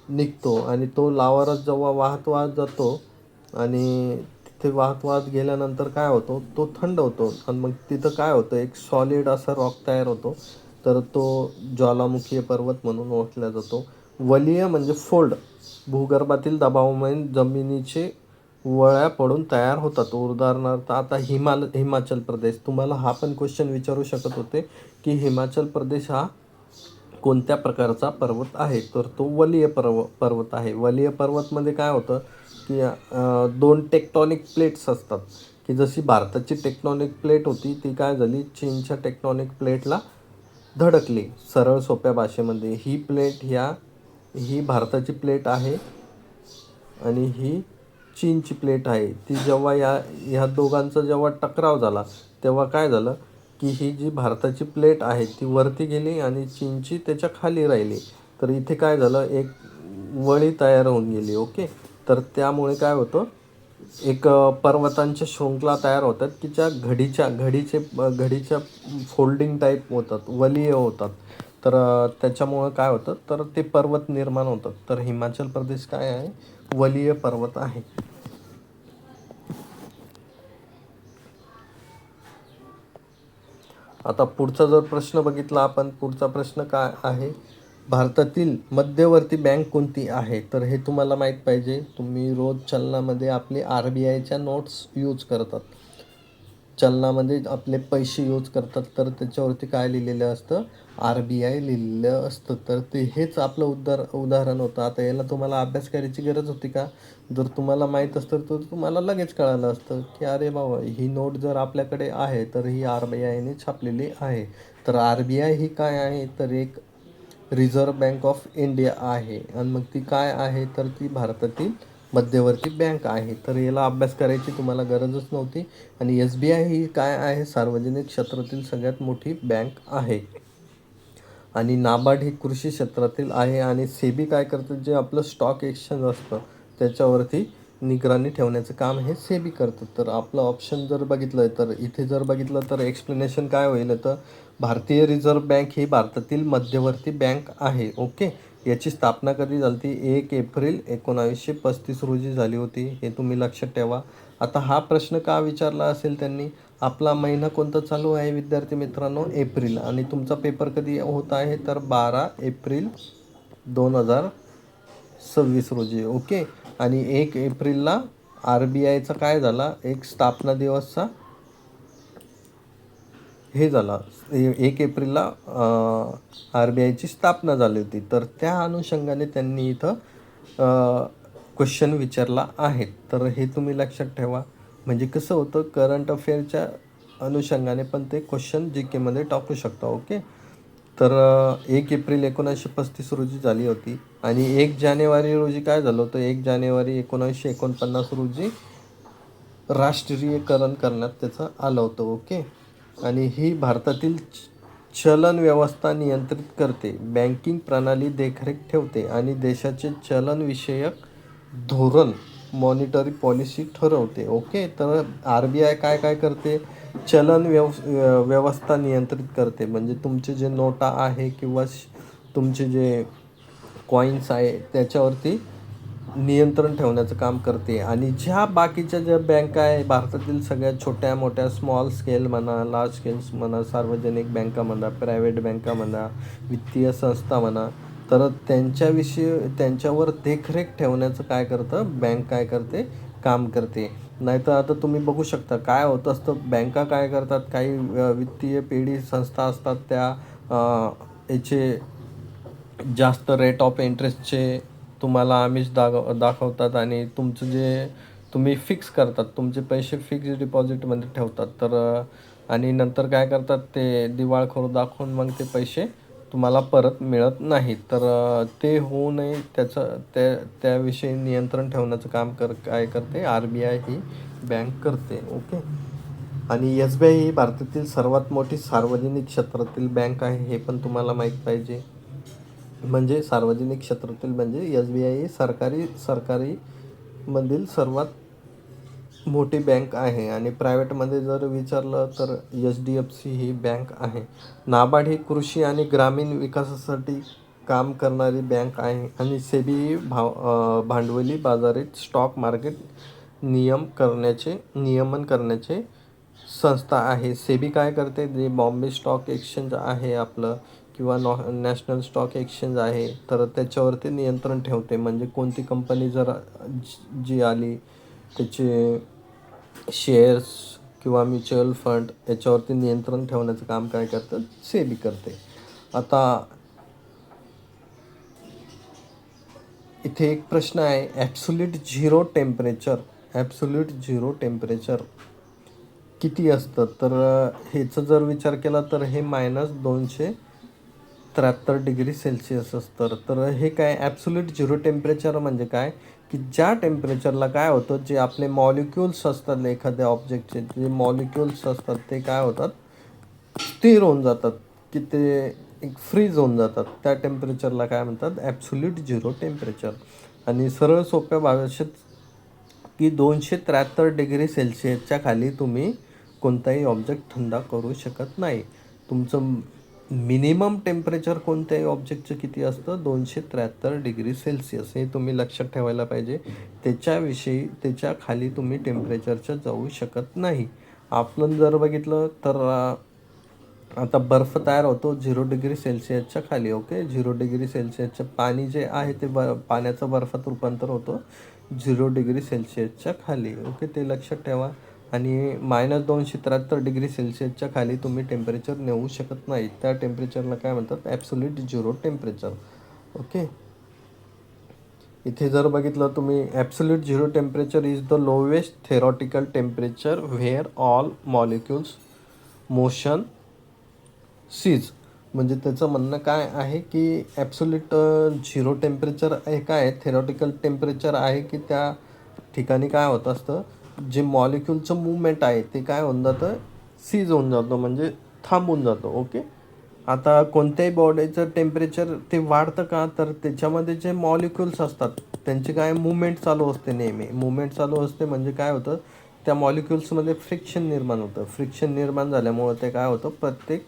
निघतो आणि तो लावा रस जेव्हा वाहत वाहत जातो आणि तिथे वाहत वाहत गेल्यानंतर काय होतो? तो थंड होतो आणि मग तिथं काय होतं? एक सॉलिड असा रॉक तयार होतो. तर तो ज्वालामुखी पर्वत म्हणून ओळखला जातो. वलीय म्हणजे फोल्ड, भूगर्भातील दबावामुळे जमिनीचे वळ्या पडून तयार होतात. उदाहरणार्थ आता हिमाचल प्रदेश, तुम्हाला हा पण क्वेश्चन विचारू शकत होते की हिमाचल प्रदेश हा कोणत्या प्रकारचा पर्वत आहे? तर तो वलीय पर्वत आहे. वलीय पर्वतमध्ये काय होतं की दोन टेक्टॉनिक प्लेट्स असतात की जशी भारताची टेक्टॉनिक प्लेट होती ती काय झाली? चीनच्या टेक्टॉनिक प्लेटला धडकली. सरळ सोप्या भाषेमध्ये ही प्लेट ही भारताची प्लेट आहे आणि ही चीनची प्लेट आहे. ती जेव्हा ह्या दोघांचा जेव्हा टकराव झाला तेव्हा काय झालं? की ही जी भारताची प्लेट आहे ती वरती गेली आणि चीनची त्याच्या खाली राहिली. तर इथे काय झालं, एक वळी तयार होऊन गेली. ओके. तर त्यामुळे काय होतं, एक पर्वतांच्या शृंखला तयार होतात की ज्या घडीच्या फोल्डिंग टाईप होतात, वलीय होतात. तर त्याच्यामुळं काय होतं, तर ते पर्वत निर्माण होतात. तर हिमाचल प्रदेश काय आहे, वलीय पर्वत आहे. आता पुढचा जर प्रश्न बघितला आपण, पुढचा प्रश्न काय आहे, भारतातील मध्यवर्ती बँक कोणती आहे? तर हे तुम्हाला माहीत पाहिजे. तुम्ही रोज चलनामध्ये आपले RBIच्या नोट्स यूज करतात, चलनामध्ये आपले पैसे यूज करतात, तर त्याच्यावरती काय लिहिलेलं असतं, RBI लिहिलेलं असतं. तर ते हेच आपलं उदाहरण होतं. आता याला तुम्हाला अभ्यास करायची गरज होती का? जर तुम्हाला माहीत असतं तर तुम्हाला लगेच कळालं असतं की अरे बाबा, ही नोट जर आपल्याकडे आहे तर ही RBIने छापलेली आहे. तर RBI ही काय आहे, तर एक रिझर्व्ह बँक ऑफ इंडिया आहे. आणि मग ती काय आहे, तर ती भारतातील मध्यवर्ती बँक आहे. तर याला अभ्यास करायची तुम्हाला गरजच नव्हती. आणि SBI ही काय आहे, सार्वजनिक क्षेत्रातील सगळ्यात मोठी बँक आहे. आणि नाबार्ड ही कृषी क्षेत्रातील आहे. आणि सेबी काय करतं, जे आपलं स्टॉक एक्सचेंज असतं त्याच्यावरती निगराणी ठेवण्याचं काम हे सेबी करतं. तर आपलं ऑप्शन जर बघितलं, तर इथे जर बघितलं तर एक्सप्लेनेशन काय होईल, तर भारतीय रिझर्व्ह बँक ही भारतातील मध्यवर्ती बँक आहे. ओके. याची स्थापना कधी झाली होती, 1 एप्रिल 1935 रोजी झाली होती. हे तुम्ही लक्षात ठेवा. आता हा प्रश्न का विचारला असेल त्यांनी, आपला महिना कोणता चालू आहे विद्यार्थी मित्रांनो, एप्रिल. आणि तुमचा पेपर कधी होत आहे, तर 12 एप्रिल 2026 रोजी. ओके. आणि 1 एप्रिलला RBIचा काय झाला, एक स्थापना दिवसचा हे झाला. 1 एप्रिलला RBIची स्थापना झाली होती. तर त्या अनुषंगाने त्यांनी इथं क्वेश्चन विचारला आहे. तर हे तुम्ही लक्षात ठेवा. म्हणजे कसं होतं, करंट अफेअरच्या अनुषंगाने पण ते क्वेश्चन GK मध्ये टाकू शकता. ओके. तर 1 एप्रिल 1935 रोजी झाली होती. आणि 1 जानेवारी रोजी काय झालं होतं, 1 जानेवारी 1949 रोजी राष्ट्रीयकरण करण्यात त्याचं आलं होतं. ओके. आणि ही भारतातील चलन व्यवस्था नियंत्रित करते, बँकिंग प्रणाली देखरेख ठेवते आणि देशाचे चलनविषयक धोरण, मॉनिटरी पॉलिसी ठरवते. ओके. तर RBI काय काय करते, चलन व्यवस्था नियंत्रित करते. म्हणजे तुमचे जे नोटा आहे किंवा तुमचे जे कॉईन्स आहे त्याच्यावरती नियंत्रण ठेवण्याचं काम करते. आणि ज्या बाकीच्या ज्या बँका आहे भारतातील, सगळ्या छोट्या मोठ्या, स्मॉल स्केल म्हणा, लार्ज स्केल्स म्हणा, सार्वजनिक बँका म्हणा, प्रायव्हेट बँका म्हणा, वित्तीय संस्था म्हणा, तर त्यांच्यावर देखरेख ठेवण्याचं काय करतं, बँक काय करते, काम करते. नाहीतर आता तुम्ही बघू शकता काय होत असतं, बँका काय करतात, काही वित्तीय पेढी संस्था असतात, त्या याचे जास्त रेट ऑफ इंटरेस्टचे तुम्हाला आमिष दाखवतात. आणि तुमचं जे तुम्ही फिक्स करतात, तुमचे पैसे फिक्स डिपॉझिटमध्ये ठेवतात. तर आणि नंतर काय करतात, ते दिवाळखोर दाखवून मग ते पैसे तुम्हाला परत मिळत नाहीत. तर ते होऊ नये त्याविषयी नियंत्रण ठेवण्याचं काम काय करते, RBI ही बँक करते. ओके. आणि SBI ही भारतातील सर्वात मोठी सार्वजनिक क्षेत्रातील बँक आहे, हे पण तुम्हाला माहीत पाहिजे. म्हणजे सार्वजनिक क्षेत्रातील म्हणजे SBI ही सरकारी मधील सर्वात मोठी बँक आहे. आणि प्रायव्हेटमध्ये जर विचारलं तर HDFC ही बँक आहे. नाबार्ड ही कृषी आणि ग्रामीण विकासासाठी काम करणारी बँक आहे. आणि सेबी ही भांडवली बाजारात स्टॉक मार्केट नियमन करण्याचे संस्था आहे. सेबी काय करते, जे बॉम्बे स्टॉक एक्सचेंज आहे आपलं, किंवा नॅशनल स्टॉक एक्सचेंज आहे, तर त्याच्यावरती नियंत्रण ठेवते. म्हणजे कोणती कंपनी जर जी आली, त्याचे शेअर्स किंवा म्युच्युअल फंड याच्यावरती नियंत्रण ठेवण्याचं काम काय करतं, सेबी करते. आता इथे एक प्रश्न आहे, ॲब्सोल्यूट झिरो टेम्परेचर किती असतं. तर ह्याचा जर विचार केला तर हे -273 डिग्री सेल्सिअस असतं. तर हे काय, ॲब्सोल्यूट झिरो टेम्परेचर म्हणजे काय, की ज्या टेम्परेचरला काय होतं, जे आपले मॉलिक्युल्स असतात एखाद्या ऑब्जेक्टचे, जे मॉलिक्युल्स असतात ते काय होतात, स्थिर होऊन जातात, की ते एक फ्रीज होऊन जातात. त्या टेम्परेचरला काय म्हणतात, ॲब्सोल्यूट झिरो टेम्परेचर. आणि सरळ सोप्या भाषेत की 273 डिग्री सेल्सिअसच्या खाली तुम्ही कोणताही ऑब्जेक्ट थंड करू शकत नाही. तुमचं मिनिमम टेम्परेचर कोणत्याही ऑब्जेक्टचं किती असतं, 273 डिग्री सेल्सिअस. हे तुम्ही लक्षात ठेवायला पाहिजे. त्याच्या खाली तुम्ही टेम्परेचरच्या जाऊ शकत नाही. आपण जर बघितलं तर आता बर्फ तयार होतो 0 डिग्री सेल्सिअसच्या खाली. ओके, 0 डिग्री सेल्सिअसचं पाणी जे आहे ते पाण्याचं बर्फात रूपांतर होतं 0 डिग्री सेल्सिअसच्या खाली. ओके, ते लक्षात ठेवा. आणि -273 डिग्री सेल्सिअसच्या खाली तुम्ही टेम्परेचर नेऊ शकत नाही. त्या टेम्परेचरला काय म्हणतात, ॲब्सोल्यूट झिरो टेम्परेचर. ओके, इथे जर बघितलं तुम्ही, absolute zero temperature is the lowest theoretical temperature where all molecules motion cease. म्हणजे त्याचं म्हणणं काय आहे की ॲब्सोल्यूट झिरो टेम्परेचर हे काय थेरॉटिकल टेम्परेचर आहे की त्या ठिकाणी काय होत असतं, जे मॉलिक्युलचं मूवमेंट आहे ते काय होऊन जातं, सीज होऊन जातं, म्हणजे थांबून जातं. ओके, आता कोणत्याही बॉडीचं टेम्परेचर ते वाढतं का, तर त्याच्यामध्ये जे मॉलिक्युल्स असतात त्यांची काय मूवमेंट चालू असते. नेहमी मूवमेंट चालू असते म्हणजे काय होतं, त्या मॉलिक्युल्समध्ये फ्रिक्शन निर्माण होतं. फ्रिक्शन निर्माण झाल्यामुळं ते काय होतं, प्रत्येक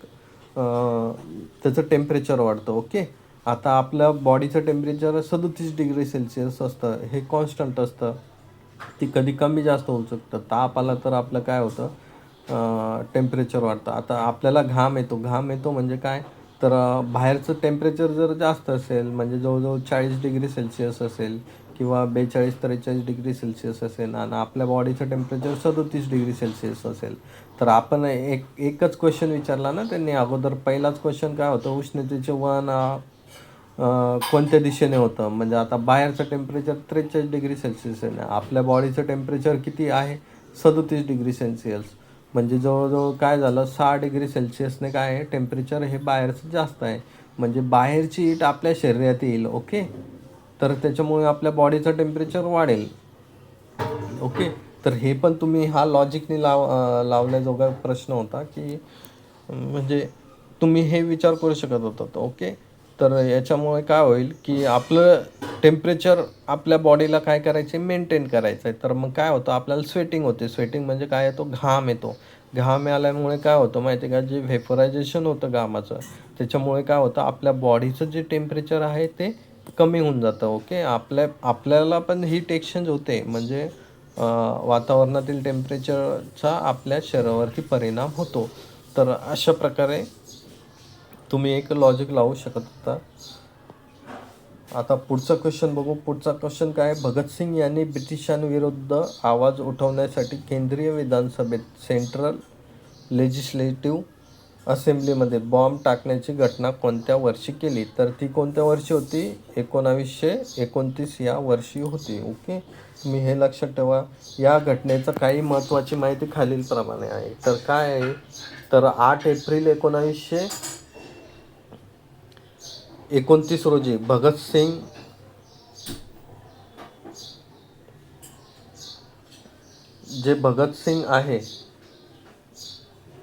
त्याचं टेम्परेचर वाढतं. ओके, आता आपल्या बॉडीचं टेम्परेचर 37 डिग्री सेल्सिअस असतं, हे कॉन्स्टंट असतं. ती कधी कमी जास्त होऊ शकतं. ताप आला तर आपलं काय होतं, टेम्परेचर वाढतं. आता आपल्याला घाम येतो म्हणजे काय, तर बाहेरचं टेम्परेचर जर जास्त असेल, म्हणजे जवळजवळ 40 डिग्री सेल्सिअस असेल किंवा 42-43 डिग्री सेल्सिअस असेल आणि आपल्या बॉडीचं टेम्परेचर 37 डिग्री सेल्सिअस असेल, तर आपण एकच क्वेश्चन विचारला ना त्यांनी अगोदर. पहिलाच क्वेश्चन काय होतं, उष्णतेचे वहन कोणत्या दिशेने होतं. म्हणजे आता बाहेरचं टेम्परेचर 43 डिग्री सेल्सिअस आहे, आपल्या बॉडीचं टेम्परेचर किती आहे, 37 डिग्री सेल्सिअस. म्हणजे जवळजवळ काय झालं, 6 डिग्री सेल्सिअसने काय आहे टेम्परेचर हे बाहेरचं जास्त आहे. म्हणजे बाहेरची हीट आपल्या शरीरात येईल. ओके, तर त्याच्यामुळे आपल्या बॉडीचं टेम्परेचर वाढेल. ओके, तर हे पण तुम्ही हा लॉजिकने लावण्याजोगा प्रश्न होता की म्हणजे तुम्ही हे विचार करू शकत होतात. ओके, तर याच्यामुळे काय होईल की आपलं टेम्परेचर आपल्या बॉडीला काय करायचे, मेंटेन करायचं आहे. तर मग काय होतं, आपल्याला स्वेटिंग होते. स्वेटिंग म्हणजे काय येतो, घाम येतो. घाम आल्यामुळे काय होतं माहिती आहे का, जे व्हेपरायझेशन होतं घामाचं, त्याच्यामुळे काय होतं, आपल्या बॉडीचं जे टेम्परेचर आहे ते कमी होऊन जातं. ओके, आपल्याला पण हीट एक्सचेंज होते, म्हणजे वातावरणातील टेम्परेचरचा आपल्या शरीरावरती परिणाम होतो. तर अशा प्रकारे तुम्ही एक लॉजिक लावू शकत होता. आता पुढचा क्वेश्चन बघू. पुढचा क्वेश्चन काय, भगतसिंग यांनी ब्रिटिशांविरुद्ध आवाज उठवण्यासाठी केंद्रीय विधानसभेत सेंट्रल लेजिस्लेटिव्ह असेंब्लीमध्ये बॉम्ब टाकण्याची घटना कोणत्या वर्षी केली. तर ती कोणत्या वर्षी होती, 1929 या वर्षी होती. ओके, तुम्ही हे लक्षात ठेवा. या घटनेचं काही महत्त्वाची माहिती खालीलप्रमाणे आहे. तर काय आहे, तर 8 एप्रिल 1929 रोजी भगतसिंग आहे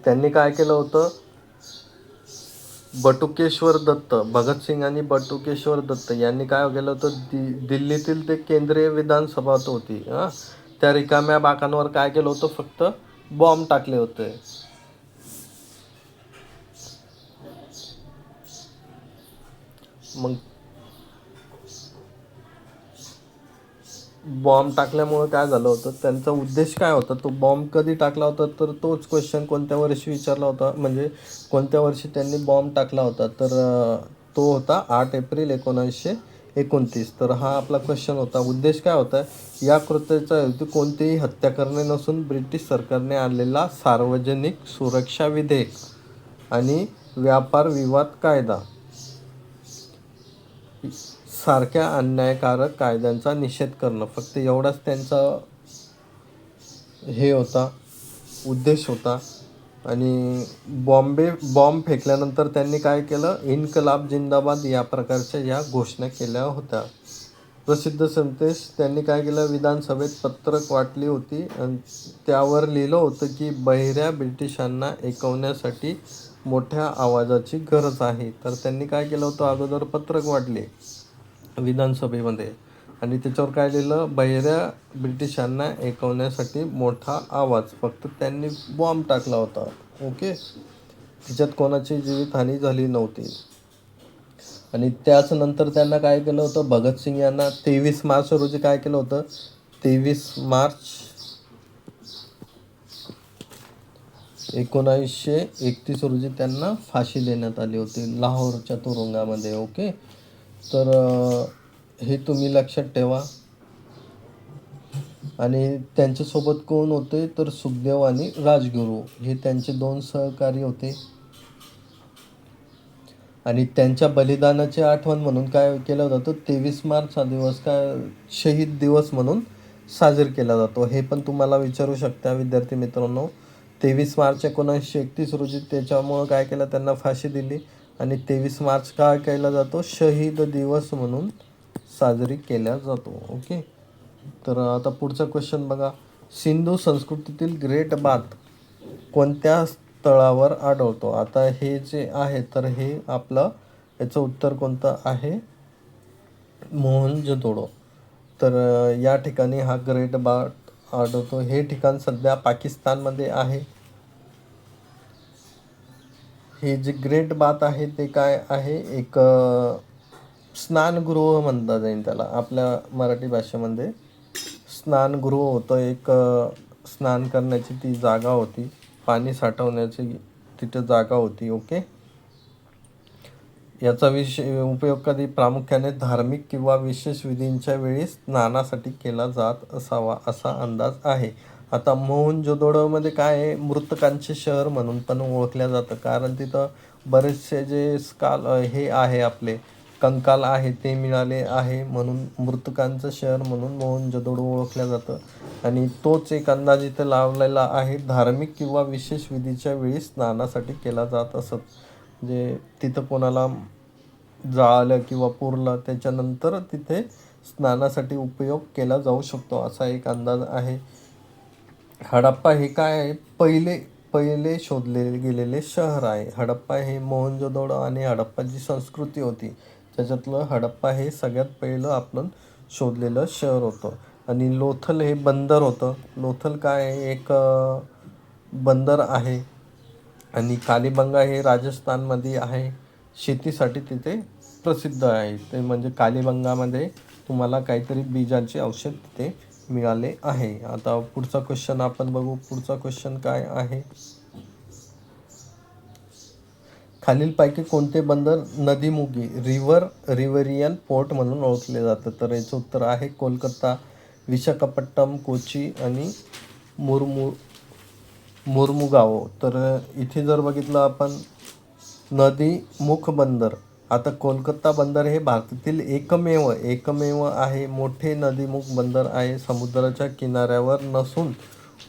त्यांनी काय केलं होतं, भगतसिंग आणि बटुकेश्वर दत्त यांनी काय केलं होतं, दिल्लीतील ते केंद्रीय विधानसभा होती त्या रिकाम्या बाकांवर काय केलं होतं, फक्त बॉम्ब टाकले होते. मग बॉम्ब टाकल्यामुळं काय झालं होतं, त्यांचा उद्देश काय होता, तो बॉम्ब कधी टाकला होता, तर तोच क्वेश्चन कोणत्या वर्षी विचारला होता, म्हणजे कोणत्या वर्षी त्यांनी बॉम्ब टाकला होता, तर तो होता 8 एप्रिल 1929. तर हा आपला क्वेश्चन होता. उद्देश काय होता, या कृत्याचा हेतू कोणतीही हत्या करणे नसून ब्रिटिश सरकारने आणलेला सार्वजनिक सुरक्षा विधेयक आणि व्यापार विवाद कायदा सारख्या अन्यायकारक कायद्यांचा निषेध करणं, फक्त एवढाच त्यांचा हे होता, उद्देश होता. आणि बॉम्ब फेकल्यानंतर त्यांनी काय केलं, इन्कलाब जिंदाबाद या प्रकारच्या या घोषणा केल्या होत्या. प्रसिद्ध संदेश त्यांनी काय केलं, विधानसभेत पत्रक वाटली होती आणि त्यावर लिहिलं होतं की बहिऱ्या ब्रिटिशांना ऐकवण्यासाठी मोठ्या आवाजाची गरज आहे. तर त्यांनी काय केलं होतं, अगोदर पत्रक वाटले विधानसभेमध्ये आणि त्याच्यावर काय लिहिलं, बहिऱ्या ब्रिटिशांना ऐकवण्यासाठी मोठा आवाज. फक्त त्यांनी बॉम्ब टाकला होता. ओके, त्याच्यात कोणाची जीवितहानी झाली नव्हती. आणि त्याच नंतर त्यांना काय केलं होतं, भगतसिंग यांना 23 मार्च रोजी काय केलं होतं, 23 मार्च 1931 रोजी त्यांना फाशी देण्यात आली होती लाहोरच्या तुरुंगामध्ये. ओके, तर हे तुम्ही लक्षात ठेवा. आणि त्यांच्यासोबत कोण होते, तर सुखदेव आणि राजगुरू हे त्यांचे 2 सहकारी होते. आणि त्यांच्या बलिदानाची आठवण म्हणून काय केलं जातं, 23 मार्च हा दिवस काय शहीद दिवस म्हणून साजरा केला जातो. हे पण तुम्हाला विचारू शकता विद्यार्थी मित्रांनो. 23 मार्च 1931 रोजी त्याच्यामुळं काय केलं, त्यांना फाशी दिली. आणि 23 मार्च काय केला जातो, शहीद दिवस म्हणून साजरी केला जातो. ओके, तर आता पुढचा क्वेश्चन बघा. सिंधू संस्कृतीतील ग्रेट बाथ कोणत्या स्थळावर आढळतो? आता हे जे आहे, तर हे आपलं याचं उत्तर कोणतं आहे, मोहनजोदडो. तर या ठिकाणी हा ग्रेट बाथ आढळतो. हे ठिकाण सध्या पाकिस्तानमध्ये आहे. हे जे ग्रेट बाथ आहे ते काय आहे, एक स्नानगृह म्हणता येईल त्याला आपल्या मराठी भाषेमध्ये. स्नानगृह होतं एक, स्नान करण्याची ती जागा होती, पाणी साठवण्याची तिथं जागा होती. ओके, याचा उपयोग कधी प्रामुख्याने धार्मिक किंवा विशेष विधींच्या वेळी स्नानासाठी केला जात असावा असा अंदाज आहे. आता मोहनजोदडोमध्ये काय आहे, मृतकांचे शहर म्हणून पण ओळखल्या जातं, कारण तिथं बरेचसे जे हे आहे आपले कंकाल आहे ते मिळाले आहे, म्हणून मृतकांचं शहर म्हणून मोहनजोदडो ओळखलं जातं. आणि तोच एक अंदाज इथं लावलेला आहे, धार्मिक किंवा विशेष विधीच्या वेळी स्नानासाठी केला जात असत. म्हणजे तिथं कोणाला जाळलं किंवा पुरलं त्याच्यानंतर तिथे स्नानासाठी उपयोग केला जाऊ शकतो असा एक अंदाज आहे. हडप्पा हे काय आहे, पहिले शोधले गेलेले शहर आहे. हडप्पा हे मोहनजोदडो आणि हडप्पा जी संस्कृती होती त्याच्यातलं हडप्पा हे सगळ्यात पहिलं आपण शोधलेलं शहर होतं. आणि लोथल हे बंदर होतं. लोथल काय आहे, एक बंदर आहे. आणि कालीबंगा हे राजस्थानमध्ये आहे. शेतीसाठी तिथे प्रसिद्ध आहे ते, म्हणजे कालीबंगामध्ये तुम्हाला काहीतरी बीजाचे औषध तिथे मिळाले आहे. आता पुढचा क्वेश्चन आपण बघू. पुढचा क्वेश्चन काय आहे, खालीलपैकी कोणते बंदर नदीमुखी रिव्हरियन पोर्ट म्हणून ओळखले जातं? तर याचं उत्तर आहे कोलकाता, विशाखापट्टणम, कोची आणि मुर्मुगाओ. तर इथे जर बघितलं आपण नदीमुख बंदर, आता कोलकाता बंदर हे भारतातील एकमेव आहे मोठे नदीमुख बंदर आहे. समुद्राच्या किनाऱ्यावर नसून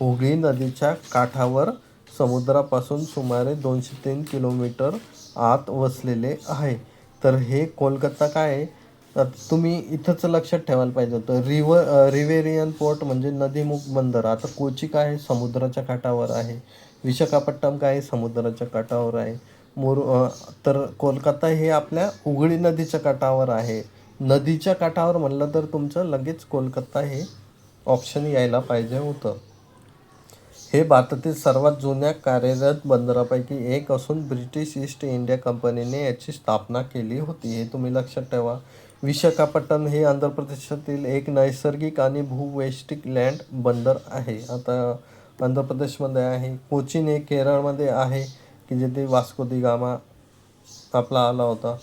हुगळी नदीच्या काठावर समुद्रापासून सुमारे 203 किलोमीटर आत वसलेले आहे. तर हे कोलकाता काय आहे, तुम्ही इथंच लक्षात ठेवायला पाहिजे होतं. रिव्हेरियन पोर्ट म्हणजे नदीमुख बंदर. आता कोची काय आहे, समुद्राच्या काठावर आहे. विशाखापट्टणम काय आहे, समुद्राच्या काठावर आहे. तर कोलकाता हे आपल्या हुगळी नदीच्या काठावर आहे. नदीच्या काठावर म्हणलं तर तुमचं लगेच कोलकाता हे ऑप्शन यायला पाहिजे होतं. हे भारतातील सर्वात जुन्या कार्यरत बंदरापैकी एक असून ब्रिटिश ईस्ट इंडिया कंपनीने याची स्थापना केली होती. हे तुम्ही लक्षात ठेवा. विशाखापट्टणम हे आंध्र प्रदेशातील एक नैसर्गिक आणि भूवैष्टिक लँड बंदर आहे. आता आंध्र प्रदेशमध्ये आहे. कोचीन हे केरळमध्ये आहे की जिथे वास्को दी गामा आपला आला होता.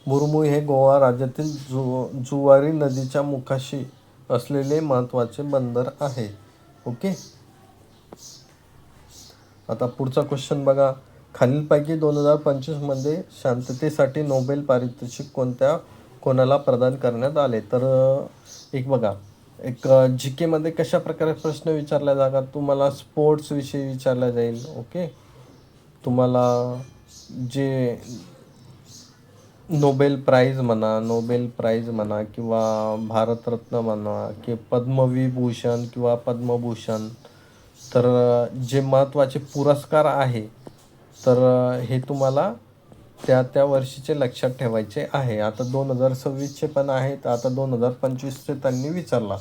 मुर्मू हे गोवा राज्यातील जुवारी नदीच्या मुखाशी असलेले महत्त्वाचे बंदर आहे. ओके, आता पुढचा क्वेश्चन बघा. खालीलपैकी 2025 मध्ये शांततेसाठी नोबेल पारितोषिक कोणाला प्रदान करण्यात आले? तर एक बघा, एक जी केमध्ये कशा प्रकारे प्रश्न विचारला जातात, तुम्हाला स्पोर्ट्स विषयी विचारला जाईल. ओके, तुम्हाला जे नोबेल प्राईज म्हणा किंवा भारतरत्न म्हणा की पद्मविभूषण किंवा पद्मभूषण तर जे महत्त्वाचे पुरस्कार आहे तर हे तुम्हाला त्या वर्षीचे लक्षात ठेवायचे आहे. आता 2026चे पण आहेत, आता 2025चे त्यांनी विचारला.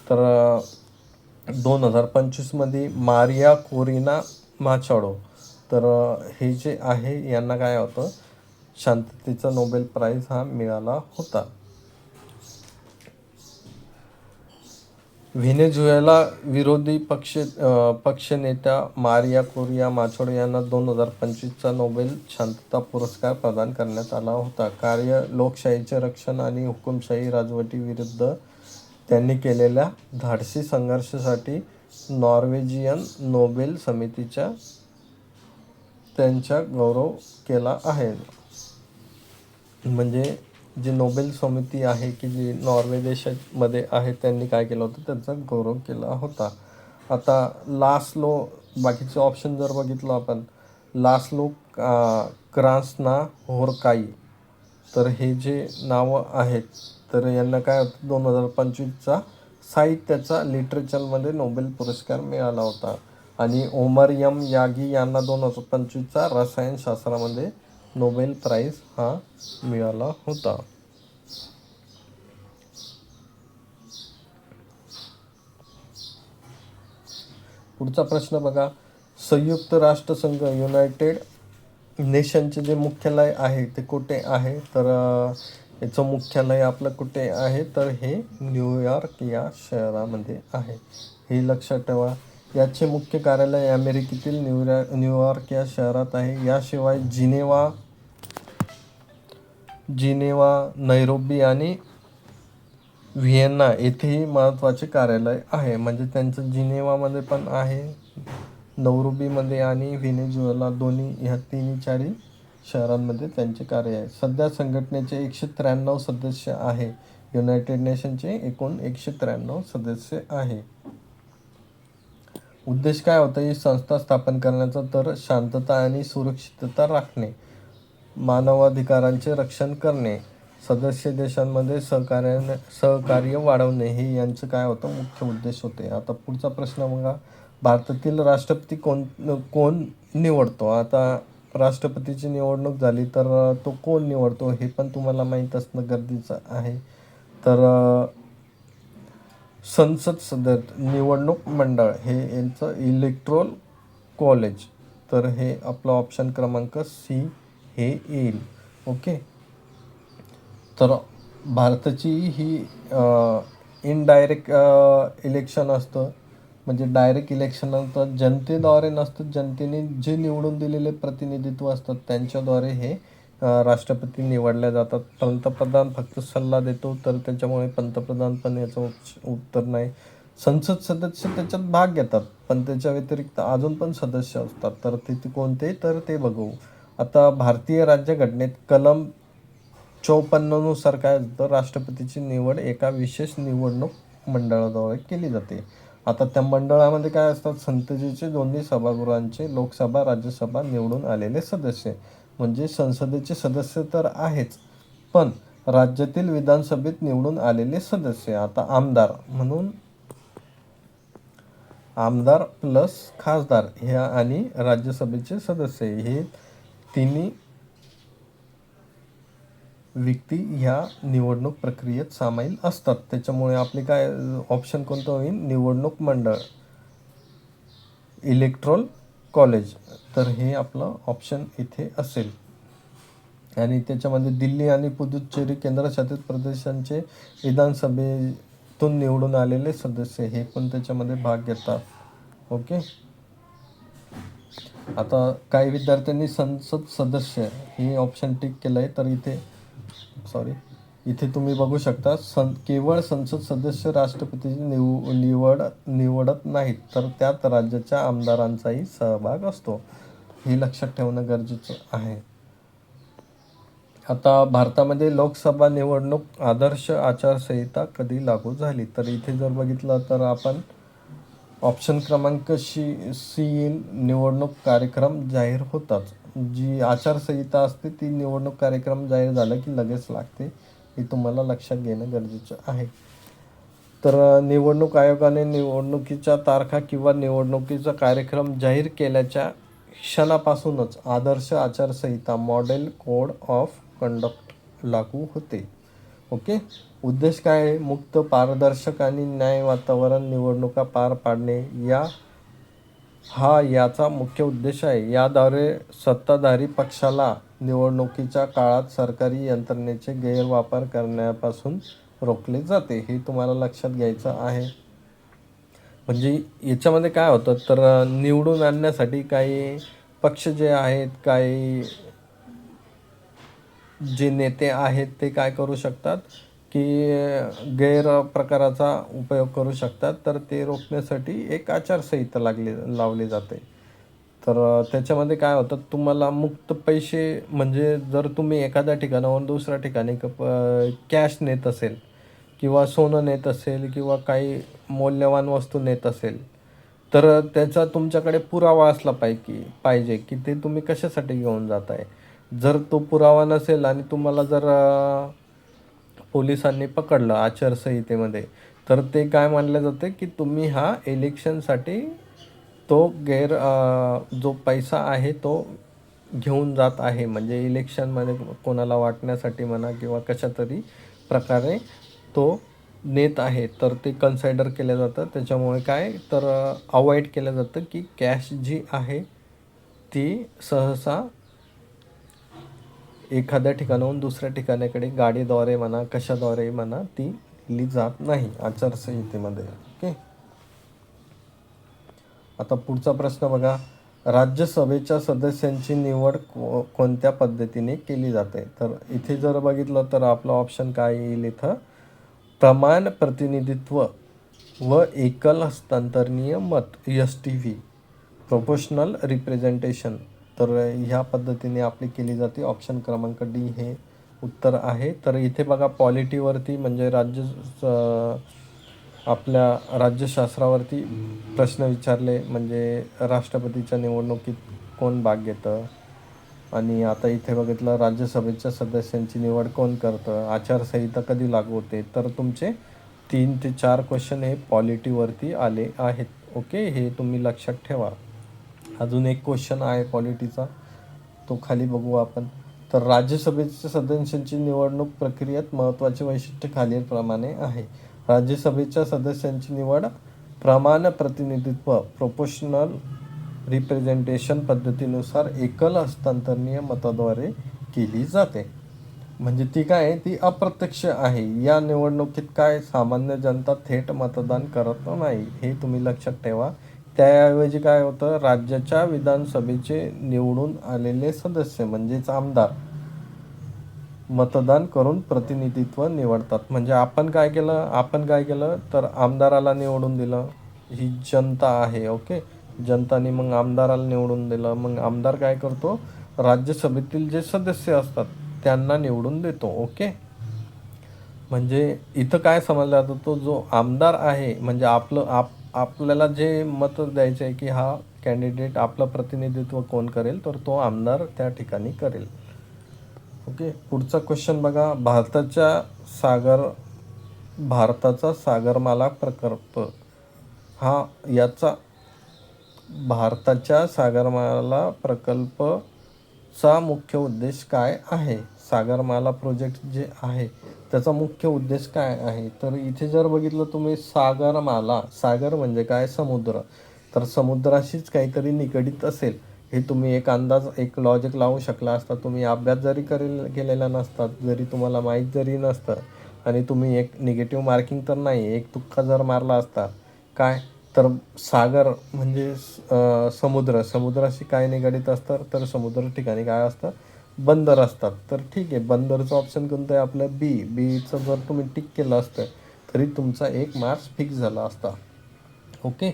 तर 2025मध्ये मारिया कोरिना माचाडो, तर हे जे आहे यांना काय होतं, शांततेचा नोबेल प्राइज हा मिळाला होता. व्हेनेझुएला विरोधी पक्षनेत्या मारिया कोरिया माचाडो यांना 2025चा नोबेल शांतता पुरस्कार प्रदान करण्यात आला होता. कार्य लोकशाहीचे रक्षण आणि हुकुमशाही राजवटीविरुद्ध त्यांनी केलेल्या धाडसी संघर्षासाठी नॉर्वेजियन नोबेल समितीच्या त्यांचा गौरव केला आहे. म्हणजे जी नोबेल समिती आहे की जी नॉर्वे देशामध्ये आहे त्यांनी काय केलं होतं, त्यांचा गौरव केला होता. आता लास्लो, बाकीचे ऑप्शन जर बघितलं आपण, लास्लो क्रास्ना होरकाई, तर हे जे नावं आहेत तर यांना काय होतं 2025चा साहित्याचा लिटरेचरमध्ये नोबेल पुरस्कार मिळाला होता. आणि ओमर यम यागी यांना 2025चा रसायनशास्त्रामध्ये नोबेल प्राइज हा मिळाला होता. पुढचा प्रश्न बघा, संयुक्त राष्ट्रसंघ युनायटेड नेशनचे जे मुख्यालय आहे ते कुठे आहे, तर याचं मुख्यालय आपलं कुठे आहे, तर हे न्यूयॉर्क या शहरामध्ये आहे. हे लक्षात ठेवा. याचे मुख्य कार्यालय अमेरिकेतील न्यूयॉर्क या शहरात आहे. याशिवाय जिनेवा, नैरोबी आणि व्हिएन्ना येथेही महत्त्वाचे कार्यालय आहे. म्हणजे त्यांचं जिनेवामध्ये पण आहे, नैरोबीमध्ये आणि व्हेनेझुएला, दोन्ही ह्या चारही शहरांमध्ये त्यांचे कार्य आहे. सध्या संघटनेचे 193 सदस्य आहे. युनायटेड नेशनचे एकूण 193 सदस्य आहे. उद्देश काय होता ही संस्था स्थापन करण्याचा, तर शांतता आणि सुरक्षितता राखणे, मानवाधिकारांचे रक्षण करणे, सदस्य देशांमध्ये सहकार्य वाढवणे, हे यांचं काय होतं मुख्य उद्देश होते. आता पुढचा प्रश्न बघा, भारतातील राष्ट्रपती कोण निवडतो. आता राष्ट्रपतीची निवडणूक झाली तर तो कोण निवडतो हे पण तुम्हाला माहीत असणं गरजेचं आहे. तर संसद सदस्य निवडणूक मंडळ हे यांचं इलेक्ट्रोल कॉलेज, तर हे आपलं ऑप्शन क्रमांक सी हे येईल. ओके. तर भारताची ही इनडायरेक्ट इलेक्शन असतं, म्हणजे डायरेक्ट इलेक्शन नंतर जनतेद्वारे नसतं, जनतेने जे निवडून दिलेले प्रतिनिधित्व असतात त्यांच्याद्वारे हे राष्ट्रपती निवडल्या जातात. पंतप्रधान फक्त सल्ला देतो, तर त्याच्यामुळे पंतप्रधान पण याचं उत्तर नाही. संसद सदस्य त्याच्यात भाग घेतात, पण त्याच्या व्यतिरिक्त अजून पण सदस्य असतात, तर ते कोणते, तर ते बघू. आता भारतीय राज्यघटनेत कलम 54 काय असतं, राष्ट्रपतीची निवड एका विशेष निवडणूक मंडळाद्वारे केली जाते. आता त्या मंडळामध्ये काय असतात, संसदेचे दोन्ही सभागृहांचे लोकसभा राज्यसभा निवडून आलेले सदस्य, म्हणजे संसदेचे सदस्य तर आहेच, पण राज्यातील विधानसभेत निवडून आलेले सदस्य. आता आमदार म्हणून आमदार प्लस खासदार ह्या आणि राज्यसभेचे सदस्य हे तिन्ही व्यक्ती ह्या निवडणूक प्रक्रियेत सामील असतात. त्याच्यामुळे आपले काय ऑप्शन कोणतं होईल, निवडणूक मंडळ, इलेक्ट्रोल कॉलेज, तर हे आपलं ऑप्शन इथे असेल. आणि त्याच्यामध्ये दिल्ली आणि पुदुच्चेरी केंद्रशासित प्रदेशांचे विधानसभेतून निवडून आलेले सदस्य हे पण त्याच्यामध्ये भाग घेतात. ओके. आता काही विद्यार्थ्यांनी संसद सदस्य हे ऑप्शन टिक केलं आहे, तर इथे तुम्ही बघू शकता, केवळ संसद सदस्य राष्ट्रपतीची निवडत नाहीत, तर त्यात राज्याच्या आमदारांचाही सहभाग असतो. हे लक्षात ठेवणं गरजेचं आहे. आता भारतामध्ये लोकसभा निवडणूक आदर्श आचारसंहिता कधी लागू झाली, तर इथे जर बघितलं तर आपण ऑप्शन क्रमांक सी निवडणूक कार्यक्रम जाहीर होतात. जी आचारसंहिता असते ती निवडणूक कार्यक्रम जाहीर झाला की लगेच लागते, हे तुम्हाला लक्षात घेणं गरजेचं आहे. तर निवडणूक आयोगाने निवडणुकीच्या तारखा किंवा निवडणुकीचा कार्यक्रम जाहीर केल्याच्या क्षणापासूनच आदर्श आचारसंहिता मॉडेल कोड ऑफ कंडक्ट लागू होते. ओके. उद्देश काय आहे? मुक्त, पारदर्शक आणि न्याय वातावरण निवडणुका पार पाडणे याचा मुख्य उद्देश आहे. याद्वारे सत्ताधारी पक्षाला निवडणुकीच्या काळात सरकारी यंत्रणेचे गैरवापर करण्यापासून रोखले जाते. हे तुम्हाला लक्षात घ्यायचं आहे. म्हणजे याच्यामध्ये काय होतं, तर निवडून आणण्यासाठी काही पक्ष जे आहेत, काही जे नेते आहेत ते काय करू शकतात की गैरप्रकाराचा उपयोग करू शकतात. तर ते रोखण्यासाठी एक आचारसंहिता लावली जाते. तर त्याच्यामध्ये काय होतं, तुम्हाला मुक्त पैसे म्हणजे जर तुम्ही एखाद्या ठिकाणाहून दुसऱ्या ठिकाणी कॅश नेत असेल किंवा सोनं नेत असेल किंवा काही मौल्यवान वस्तू नेत असेल, तर त्याचा तुमच्याकडे पुरावा असला पाहिजे की ते तुम्ही कशासाठी घेऊन जात आहे. जर तो पुरावा नसेल आणि तुम्हाला जर पोलिसांनी पकडलं आचारसंहितेमध्ये, तर ते काय मानलं जातं की तुम्ही हा इलेक्शनसाठी तो जो पैसा आहे तो घेऊन जात आहे. म्हणजे इलेक्शनमध्ये कोणाला वाटण्यासाठी म्हणा किंवा कशा तरी प्रकारे तो नेत आहे, तर ते कन्सिडर केलं जातं. त्याच्यामुळे काय तर अवॉइड केलं जातं की कॅश जी आहे ती सहसा एखाद्या ठिकाणाहून दुसऱ्या ठिकाणाकडे गाडीद्वारे म्हणा कशाद्वारे म्हणा ती नेली जात नाही आचारसंहितेमध्ये. ओके. आता पुढचा प्रश्न बघा. राज्यसभेच्या सदस्यांची निवड कोणत्या पद्धतीने केली जाते? तर इथे जर बघितलं तर आपलं ऑप्शन काय येईल इथं, प्रमाण प्रतिनिधित्व व एकल हस्तांतरणीय मत STV, प्रोपोर्शनल रिप्रेझेंटेशन. तर ह्या पद्धतीने आपली केली जाते. ऑप्शन क्रमांक डी हे उत्तर आहे. तर इथे बघा पॉलिटीवरती म्हणजे आपल्या राज्यशास्त्रावरती प्रश्न विचारले, म्हणजे राष्ट्रपतीच्या निवडणुकीत कोण भाग घेतं, आणि आता इथे बघितलं राज्यसभेच्या सदस्यांची निवड कोण करतं, आचारसंहिता कधी लागू होते. तर तुमचे 3 ते 4 क्वेश्चन हे पॉलिटीवरती आले आहेत. ओके. हे तुम्ही लक्षात ठेवा. अजून एक क्वेश्चन आहे पॉलिटीचा, तो खाली बघू आपण. तर राज्यसभेच्या सदस्यांची निवडणूक प्रक्रियेत महत्त्वाचे वैशिष्ट्य खालीलप्रमाणे आहे. राज्यसभेच्या सदस्यांची निवड प्रमाण प्रतिनिधित्व प्रोपोर्शनल रिप्रेझेंटेशन पद्धतीनुसार एकल हस्तांतरणीय मताद्वारे केली जाते. म्हणजे ती काय ती अप्रत्यक्ष आहे. या निवडणुकीत काय सामान्य जनता थेट मतदान करत नाही, हे तुम्ही लक्षात ठेवा. त्याऐवजी काय होतं, राज्याच्या विधानसभेचे निवडून आलेले सदस्य म्हणजेच आमदार मतदान करून प्रतिनिधित्व निवडतात. म्हणजे आपण काय केलं तर आमदाराला निवडून दिलं, ही जनता आहे. ओके. जनताने मग आमदाराला निवडून दिलं. मग आमदार काय करतो, राज्यसभेतील जे सदस्य असतात त्यांना निवडून देतो. ओके. म्हणजे इथं काय समजलं जातं, तो जो आमदार आहे म्हणजे आपल्याला जे मत द्यायचं आहे की हा कॅन्डिडेट आपलं प्रतिनिधित्व कोण करेल, तर तो आमदार त्या ठिकाणी करेल. ओके. पुढचा क्वेश्चन बघा. भारताचा सागरमाला प्रकल्प भारताच्या सागरमाला प्रकल्पचा मुख्य उद्देश काय आहे? सागरमाला प्रोजेक्ट जे आहे त्याचा मुख्य उद्देश काय आहे? तर इथे जर बघितलं तुम्ही सागरमाला, सागर म्हणजे काय, समुद्र. तर समुद्राशीच काहीतरी निगडीत असेल हे तुम्ही एक अंदाज, एक लॉजिक लावू शकला असता. तुम्ही अभ्यास जरी केलेला नसतात, जरी तुम्हाला माहीत जरी नसतं आणि तुम्ही एक निगेटिव्ह मार्किंग तर नाही, एक तुक्का जर मारला असता काय, तर सागर म्हणजे समुद्राशी काय निगडीत असतं, तर समुद्र ठिकाणी काय असतं, बंदर असतात. तर ठीक आहे, बंदरचं ऑप्शन कोणतं आहे आपलं बीचं जर तुम्ही टिक केलं असतं तरी तुमचा 1 मार्क्स फिक्स झाला असता. ओके.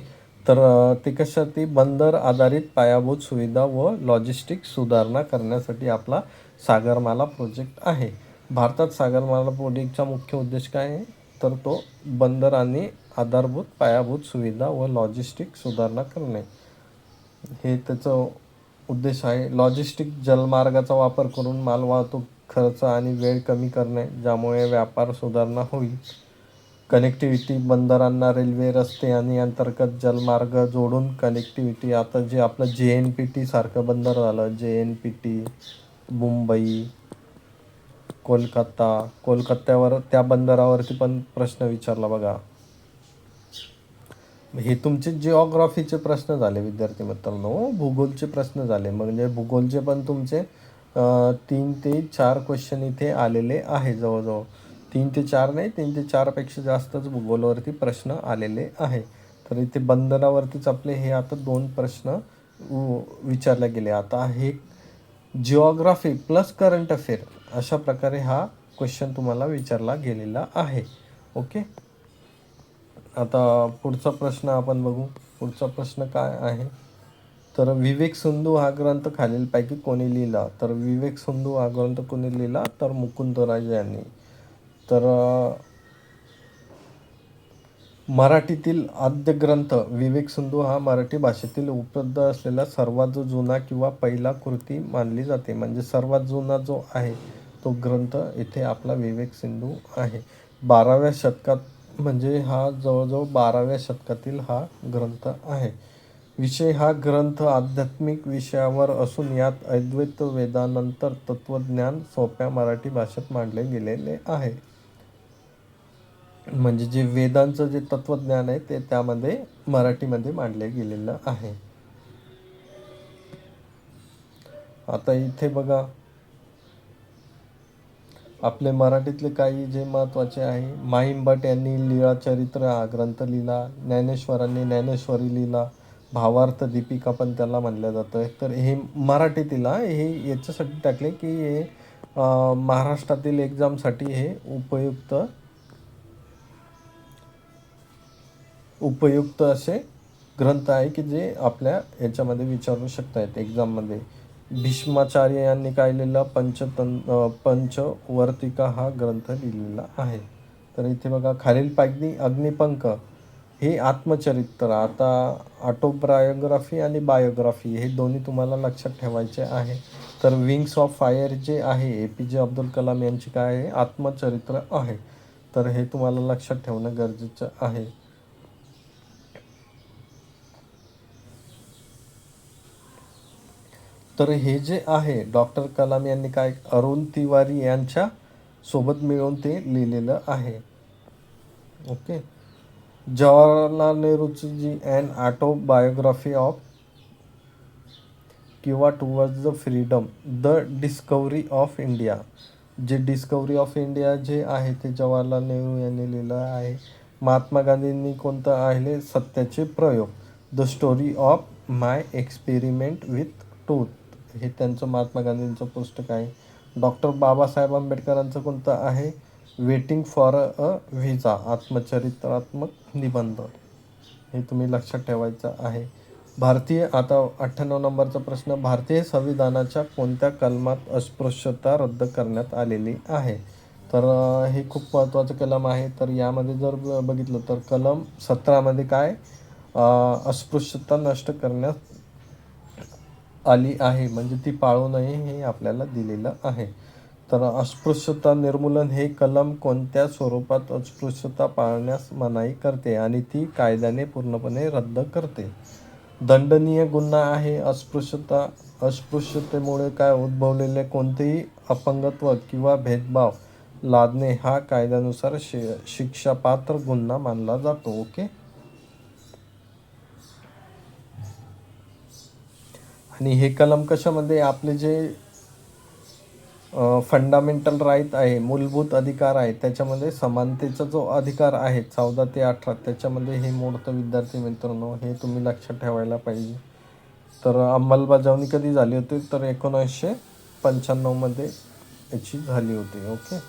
तर ते कशासाठी, बंदर आधारित पायाभूत सुविधा व लॉजिस्टिक सुधारणा करण्यासाठी आपला सागरमाला प्रोजेक्ट आहे. भारतात सागरमाला प्रोजेक्टचा मुख्य उद्देश काय आहे, तर तो बंदर आणि आधारभूत पायाभूत सुविधा व लॉजिस्टिक सुधारणा करणे हे त्याचं उद्देश आहे. लॉजिस्टिक जलमार्गाचा वापर करून मालवाहतूक खर्च आणि वेळ कमी करणे, ज्यामुळे व्यापार सुधारणा होईल. कनेक्टिव्हिटी, बंदरांना रेल्वे, रस्ते आणि अंतर्गत जलमार्ग जोडून कनेक्टिव्हिटी. आता जे आपलं JNPT सारखं बंदर झालं, JNPT, मुंबई, कोलकात्यावर त्या बंदरावरती पण प्रश्न विचारला बघा. हे तुमचे जिओग्राफीचे प्रश्न झाले विद्यार्थी मित्रांनो, भूगोलचे प्रश्न झाले. म्हणजे भूगोलचे पण तुमचे 3 ते 4 क्वेश्चन इथे आलेले आहे. जवळजवळ 3 ते 4 नाही, 3 ते 4पेक्षा जास्तच भूगोलवरती प्रश्न आलेले आहे. तर इथे बंदरावरतीच आपले हे आता 2 प्रश्न विचारले गेले. आता हे जिओग्राफी प्लस करंट अफेअर अशा प्रकारे हा क्वेश्चन तुम्हाला विचारला गेलेला आहे. ओके. आता पुढचा प्रश्न आपण बघू. पुढचा प्रश्न काय आहे, तर विवेक सिंधू हा ग्रंथ खालीलपैकी कोणी लिहिला? तर विवेक सिंधू हा ग्रंथ कोणी लिहिला? तर मुकुंदराज यांनी. तर मराठीतील आद्य ग्रंथ विवेक सिंधू हा मराठी भाषेतील उपलब्ध असलेला सर्वात जुना किंवा पहिला कृती मानली जाते. म्हणजे सर्वात जुना जो आहे तो ग्रंथ इथे आपला विवेक सिंधू आहे. 12व्या शतकात, म्हणजे हा जवळजवळ 12व्या शतकातील हा ग्रंथ आहे. विषय हा ग्रंथ आध्यात्मिक विषयावर असून यात अद्वैत वेदांतर तत्वज्ञान सोप्या मराठी भाषेत मांडले गेलेले आहे. म्हणजे जे वेदांचं जे तत्वज्ञान आहे ते त्यामध्ये मराठीमध्ये मांडले गेलेलं आहे. आता इथे बघा, आपले मराठीतले काही जे महत्त्वाचे आहे, माईम भट यांनी लीळाचरित्र हा ग्रंथ लिहिला. ज्ञानेश्वरांनी ज्ञानेश्वरी लिहिला. भावार्थ दीपिका पण त्याला म्हणलं जातं. तर हे मराठीतील हे याच्यासाठी टाकले की हे महाराष्ट्रातील एक्झामसाठी हे उपयुक्त असे ग्रंथ आहे की जे आपल्या याच्यामध्ये विचारू शकतायत एक्झाममध्ये. भीष्माचार्य यांनी काय लिहिलं? पंचवर्तिका हा ग्रंथ लिहिलेला आहे. तर इथे बघा, खालीलपैकी अग्निपंख हे आत्मचरित्र, आता ऑटोबायोग्राफी आणि बायोग्राफी हे दोन्ही तुम्हाला लक्षात ठेवायचे आहे. तर विंग्स ऑफ फायर जे आहे APJ अब्दुल कलाम यांची काय आहे? आत्मचरित्र आहे. तर हे तुम्हाला लक्षात ठेवणं गरजेचं आहे. तर हे जे आहे डॉक्टर कलाम यांनी काय अरुण तिवारी यांच्या सोबत मिळून ते लिहिलेलं आहे. ओके. जवाहरलाल नेहरूची जी अॅन ऑटोबायोग्राफी ऑफ किंवा towards the freedom, the discovery of India, जे डिस्कवरी ऑफ इंडिया जे आहे ते जवाहरलाल नेहरू यांनी लिहिलं आहे. महात्मा गांधींनी कोणतं आहे? सत्याचे प्रयोग, the story of my experiment with truth, हे त्यांचं महात्मा गांधींचं पुस्तक आहे. डॉक्टर बाबासाहेब आंबेडकरांचं कोणतं आहे? वेटिंग फॉर अ व्हिसा, आत्मचरित्रात्मक निबंध, हे तुम्ही लक्षात ठेवायचं आहे. भारतीय, आता 98 नंबरचा प्रश्न, भारतीय संविधानाच्या कोणत्या कलमात अस्पृश्यता रद्द करण्यात आलेली आहे? तर हे खूप महत्त्वाचं कलम आहे. तर यामध्ये जर बघितलं तर कलम 17मध्ये काय अस्पृश्यता नष्ट करण्यात आली आहे, म्हणजे ती पाळू नये हे आपल्याला दिलेलं आहे. तर अस्पृश्यता निर्मूलन हे कलम कोणत्या स्वरूपात अस्पृश्यता पाळण्यास मनाई करते आणि ती कायद्याने पूर्णपणे रद्द करते? दंडनीय गुन्हा आहे अस्पृश्यतेमुळे काय उद्भवलेले कोणतेही अपंगत्व किंवा भेदभाव लादणे हा कायद्यानुसार शिक्षापात्र गुन्हा मानला जातो. ओके. आणि हे कलम कशामध्ये आपले जे फंडामेंटल राईट आहे, मूलभूत अधिकार आहे, त्याच्यामध्ये समानतेचा जो अधिकार आहे 14 ते 18 त्याच्यामध्ये हे मोडतं विद्यार्थी मित्रांनो, हे तुम्ही लक्षात ठेवायला पाहिजे. तर अंमलबजावणी कधी झाली होती? तर 1995मध्ये याची झाली होती. ओके.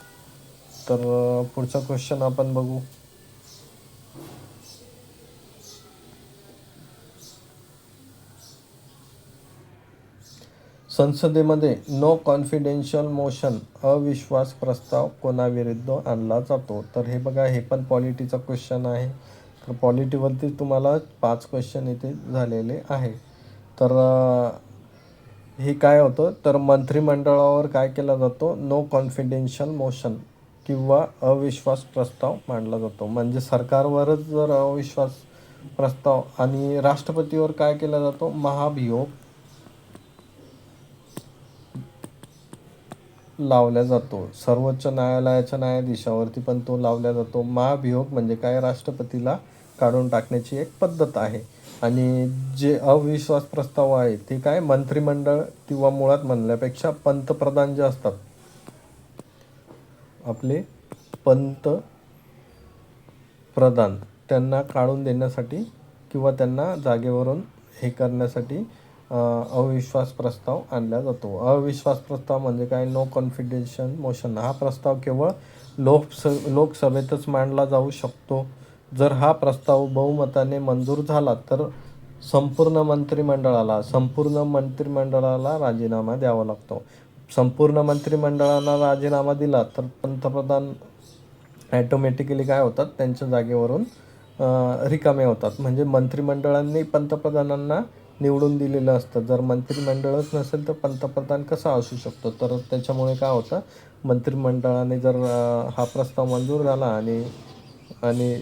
तर पुढचा क्वेश्चन आपण बघू. संसदेमध्ये नो कॉन्फिडेन्शियल मोशन अविश्वास प्रस्ताव कोणाविरुद्ध आणला जातो? तर हे बघा, हे पण पॉलिटीचा क्वेश्चन आहे. तर पॉलिटीवरती तुम्हाला 5 क्वेश्चन इथे झालेले आहे. तर हे काय होतं, तर मंत्रिमंडळावर काय केला जातो? नो कॉन्फिडेन्शियल मोशन किंवा अविश्वास प्रस्ताव मांडला जातो. म्हणजे सरकारवरच जर अविश्वास प्रस्ताव आणि राष्ट्रपतीवर काय केला जातो, महाभियोग लावला जातो. सर्वोच्च न्यायालयाच्या न्यायाधीशावरती पण तो लावला जातो. महाभियोग म्हणजे काय, राष्ट्रपतीला काढून टाकण्याची एक पद्धत आहे. आणि जे अविश्वास प्रस्ताव आहे ते काय, मंत्रिमंडळ किंवा मुळात म्हणण्यापेक्षा पंतप्रधान जे असतात, आपले पंतप्रधान, त्यांना काढून देण्यासाठी किंवा त्यांना जागेवरून हे करण्यासाठी अविश्वास प्रस्ताव आणला जातो. अविश्वास प्रस्ताव म्हणजे काय, नो कॉन्फिडेन्शियल मोशन. हा प्रस्ताव केवळ लोकसभेतच मांडला जाऊ शकतो. जर हा प्रस्ताव बहुमताने मंजूर झाला तर संपूर्ण मंत्रिमंडळाला राजीनामा द्यावा लागतो. संपूर्ण मंत्रिमंडळाला राजीनामा दिला तर पंतप्रधान ॲटोमॅटिकली काय होतात, त्यांच्या जागेवरून रिकामे होतात. म्हणजे मंत्रिमंडळांनी पंतप्रधानांना निवडून दिलेलं असतं. जर मंत्रिमंडळच नसेल तर पंतप्रधान कसा असू शकतो. तर त्याच्यामुळे काय होतं, मंत्रिमंडळाने जर हा प्रस्ताव मंजूर झाला आणि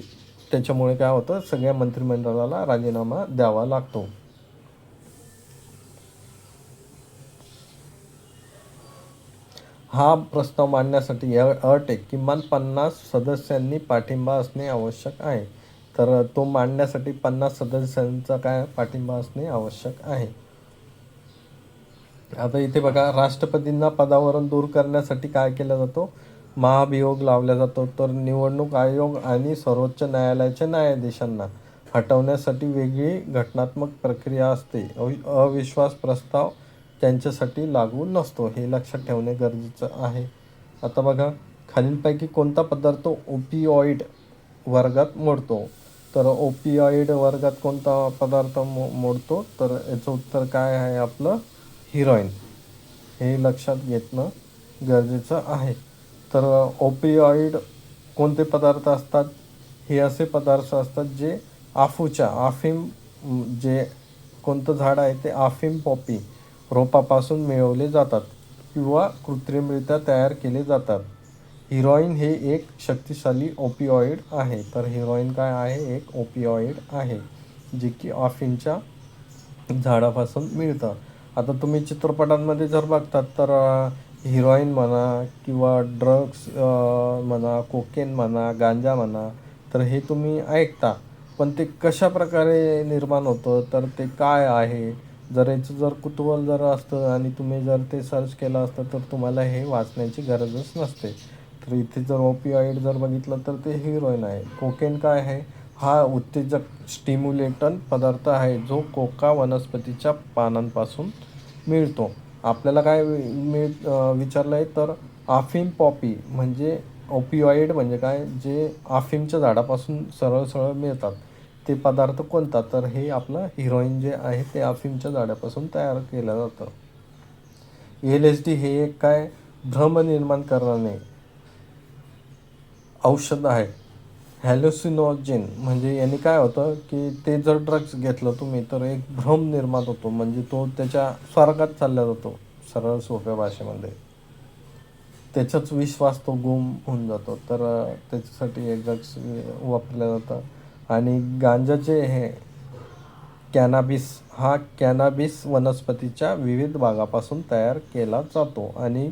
त्याच्यामुळे काय होतं, सगळ्या मंत्रिमंडळाला राजीनामा द्यावा लागतो. हा प्रस्ताव मांडण्यासाठी अट आहे, किमान 50 सदस्यांनी पाठिंबा असणे आवश्यक आहे. तर तो मांडण्यासाठी 50 सदस्यांचा काय पाठिंबा असणे आवश्यक आहे. आता इथे बघा, राष्ट्रपतींना पदावरून दूर करण्यासाठी काय केला जातो, महाभियोग लावला जातो. तर निवडणूक आयोग आणि सर्वोच्च न्यायालयाच्या न्यायाधीशांना हटवण्यासाठी वेगळी घटनात्मक प्रक्रिया असते. अविश्वास प्रस्ताव त्यांच्यासाठी लागू नसतो, हे लक्षात ठेवणे गरजेचं आहे. आता बघा, खालीलपैकी कोणता पदार्थ ओपिऑइड वर्गात मोडतो. तर ओपिऑइड वर्गात कोणता पदार्थ मोडतो, तर याचं उत्तर काय आहे आपलं, हिरोईन. हे लक्षात घेणं गरजेचं आहे. तर ओपिऑइड कोणते पदार्थ असतात, हे असे पदार्थ असतात जे अफीम, जे कोणतं झाड आहे ते अफीम पॉपी रोपापासून मिळवले जातात किंवा कृत्रिमरित्या तयार केले जातात. हिरोईन हे एक शक्तिशाली ओपिऑइड आहे. तर हिरोईन काय आहे, एक ओपिऑइड आहे जे की अफीमच्या झाडापासून मिळतं. आता तुम्ही चित्रपटांमध्ये जर बघतात तर हिरोईन म्हणा किंवा ड्रग्स म्हणा, कोकेन म्हणा, गांजा म्हणा, तर हे तुम्ही ऐकता. पण ते कशा प्रकारे निर्माण होतं, तर ते काय आहे, जर याचं जर कुतूहल जर असतं आणि तुम्ही जर ते सर्च केलं असतं तर तुम्हाला हे वाचण्याची गरजच नसते. तर इथे जर ओपिऑइड जर बघितलं तर ते हिरोईन आहे. कोकेन काय आहे, हा उत्तेजक स्टिम्युलेटन पदार्थ आहे जो कोका वनस्पतीच्या पानांपासून मिळतो. आपल्याला काय विचारलं आहे, तर अफीम पॉपी म्हणजे ओपिऑइड म्हणजे काय, जे अफीमच्या झाडापासून सरळ सरळ मिळतात ते पदार्थ कोणता, तर हे आपलं हिरोईन जे आहे ते अफीमच्या झाडापासून तयार केलं जातं. LSD हे एक काय, भ्रम निर्माण करणारे औषध आहे. हॅल्युसिनोजेन म्हणजे याने काय होतं की ते जर ड्रग्स घेतलं तुम्ही तर एक भ्रम निर्माण होतो. म्हणजे तो त्याच्या स्वर्गात चालला जातो, सरळ सोप्या भाषेमध्ये. त्याचाच विश्वास तो गुम होऊन जातो. तर त्याच्यासाठी हे ड्रग्स वापरलं जातं. आणि गांजाचे हे कॅनाबिस वनस्पतीच्या विविध भागापासून तयार केला जातो आणि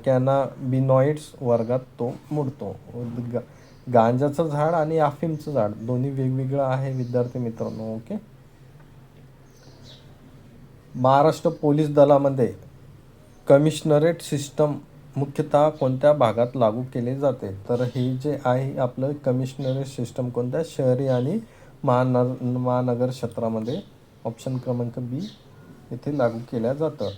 कॅनाबिनॉइड्स वर्गात तो मोडतो. गांजाचं झाड आणि अफीमचं झाड दोन्ही वेगवेगळं आहे विद्यार्थी मित्रांनो. ओके. महाराष्ट्र पोलीस दलामध्ये कमिशनरेट सिस्टम मुख्यतः कोणत्या भागात लागू केले जाते, तर हे जे आहे आपलं कमिशनरेट सिस्टम कोणत्या शहरी आणि महानगर क्षेत्रामध्ये, ऑप्शन क्रमांक बी, इथे लागू केल्या जातं.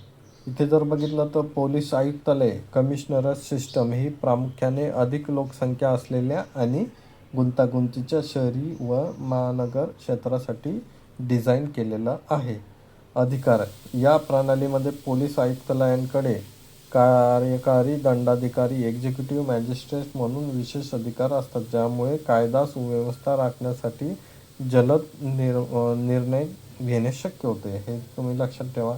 इथे जर बघितलं तर पोलीस आयुक्तालय कमिशनरेट सिस्टम ही प्रामुख्याने अधिक लोकसंख्या असलेल्या आणि गुंतागुंतीच्या शहरी व महानगर क्षेत्रासाठी डिझाईन केलेलं आहे. अधिकार, या प्रणालीमध्ये पोलीस आयुक्तालयांकडे कार्यकारी दंडाधिकारी एक्झिक्युटिव्ह मॅजिस्ट्रेट म्हणून विशेष अधिकार असतात, ज्यामुळे कायदा सुव्यवस्था राखण्यासाठी जलद निर्णय घेणे शक्य होते. हे तुम्ही लक्षात ठेवा.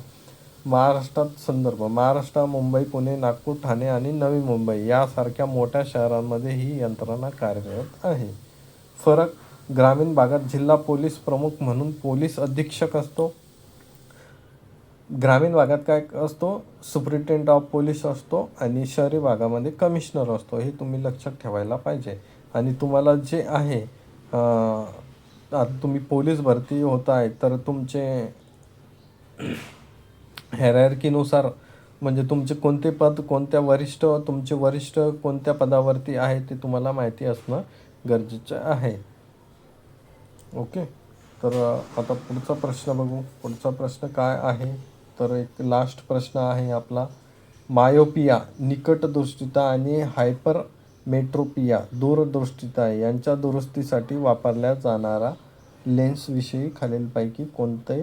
महाराष्ट्रात संदर्भ महाराष्ट्र, मुंबई, पुणे, नागपूर, ठाणे आणि नवी मुंबई यासारख्या मोठ्या शहरांमध्ये ही यंत्रणा कार्यरत आहे. फरक: ग्रामीण भागात जिल्हा पोलीस प्रमुख म्हणून पोलीस अधीक्षक असतो. ग्रामीण भागात काय असतो, सुप्रिटेंडेंट ऑफ पोलीस असतो आणि शहरी भागामध्ये कमिशनर असतो. हे तुम्ही लक्षात ठेवायला पाहिजे. आणि तुम्हाला जे आहे आता तुम्ही पोलीस भरती होत आहे तर तुमचे हायरार्कीनुसार म्हणजे तुमचे कोणते पद, कोणत्या वरिष्ठ, तुमचे वरिष्ठ कोणत्या पदावरती आहे ते तुम्हाला माहिती असणं गरजेचं आहे. ओके. तर आता पुढचा प्रश्न बघू. पुढचा प्रश्न काय आहे, तर एक लास्ट प्रश्न आहे आपला. मायोपिया निकटदृष्टिता आणि हायपर मेट्रोपिया दूरदृष्टिता यांच्या दुरुस्तीसाठी वापरल्या जाणारा लेन्सविषयी खालीलपैकी कोणते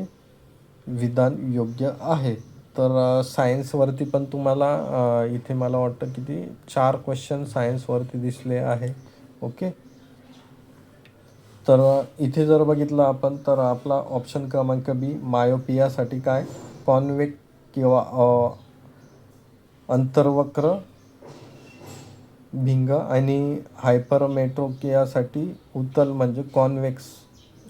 विधान योग्य आहे? तर सायन्सवरती पण तुम्हाला इथे मला वाटतं किती 4 क्वेश्चन सायन्सवरती दिसले आहे. ओके. तर इथे जर बघितलं आपण तर आपला ऑप्शन क्रमांक बी मायोपियासाठी काय, कॉन्वेक किंवा अंतर्वक्र भिंग आणि हायपरमेट्रोपियासाठी उत्तल म्हणजे कॉन्वेक्स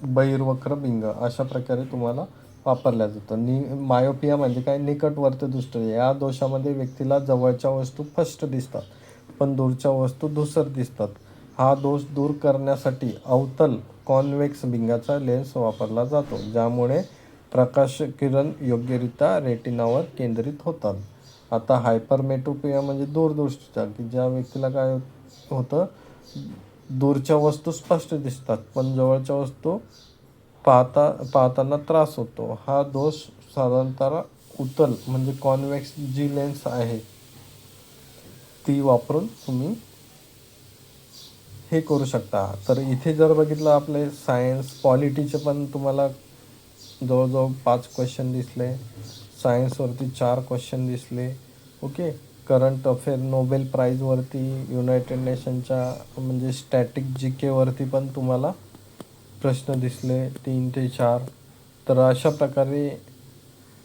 बहिर्वक्र भिंग अशा प्रकारे तुम्हाला वापरल्या जातं. मायोपिया म्हणजे काय, निकटवर्ती दृष्टी. या दोषामध्ये व्यक्तीला जवळच्या वस्तू स्पष्ट दिसतात पण दूरच्या वस्तू धूसर दिसतात. हा दोष दूर करण्यासाठी अवतल कॉन्व्हेक्स भिंगाचा लेन्स वापरला जातो, ज्यामुळे प्रकाश किरण योग्यरित्या रेटिनावर केंद्रित होतात. आता हायपरमेट्रोपिया म्हणजे दूरदृष्टीचा, की ज्या व्यक्तीला काय होतं, दूरच्या वस्तू स्पष्ट दिसतात पण जवळच्या वस्तू पाहताना त्रास होतो. हा दोष साधारणतः उत्तल म्हणजे कॉन्व्हेक्स जी लेन्स आहे ती वापरून तुम्ही हे करू शकता. तर इथे जर बघितलं आपले सायन्स पॉलिटीचे पण तुम्हाला जवळजवळ 5 क्वेश्चन दिसले, सायन्सवरती 4 क्वेश्चन दिसले. ओके. करंट अफेअर नोबेल प्राईजवरती, युनायटेड नेशनच्या म्हणजे स्टॅटिक GK पण तुम्हाला प्रश्न दिसले 3 ते 4. तर अशा प्रकारे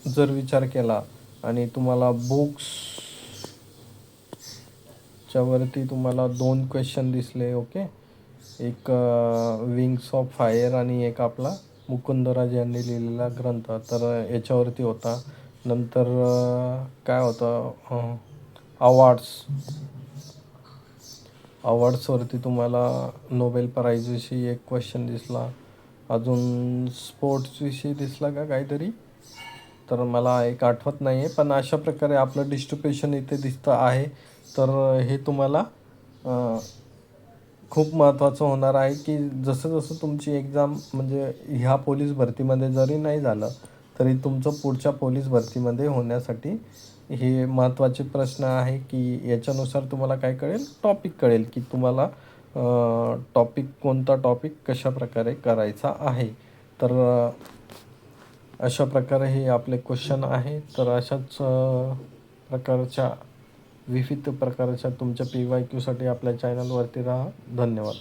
जर विचार केला आणि तुम्हाला बुक्सच्या वरती तुम्हाला 2 क्वेश्चन दिसले. ओके. एक विंग्स ऑफ फायर आणि एक आपला मुकुंदराज यांनी लिहिलेला ग्रंथ, तर याच्यावरती होता. नंतर काय होतं, अवॉर्ड्सवरती तुम्हाला नोबेल प्राईजविषयी एक क्वेश्चन दिसला. अजून स्पोर्ट्सविषयी दिसला का काहीतरी, तर मला एक आठवत नाही आहे. पण अशा प्रकारे आपलं डिस्ट्रिब्युशन इथे दिसतं आहे. तर हे तुम्हाला खूप महत्त्वाचं होणार आहे की जसं जसं तुमची एक्झाम म्हणजे ह्या पोलीस भरतीमध्ये जरी नाही झालं तरी तुमचं पुढच्या पोलीस भरतीमध्ये होण्यासाठी हे महत्त्वाचे प्रश्न आहे की याच्यानुसार तुम्हाला काय कळेल, टॉपिक कळेल की तुम्हाला कोणता टॉपिक कशा प्रकारे करायचा आहे. तर अशा प्रकारे हे आपले क्वेश्चन आहे. तर अशाच प्रकारच्या विविध प्रकारच्या तुमच्या PYQसाठी आपल्या चॅनलवरती राहा. धन्यवाद.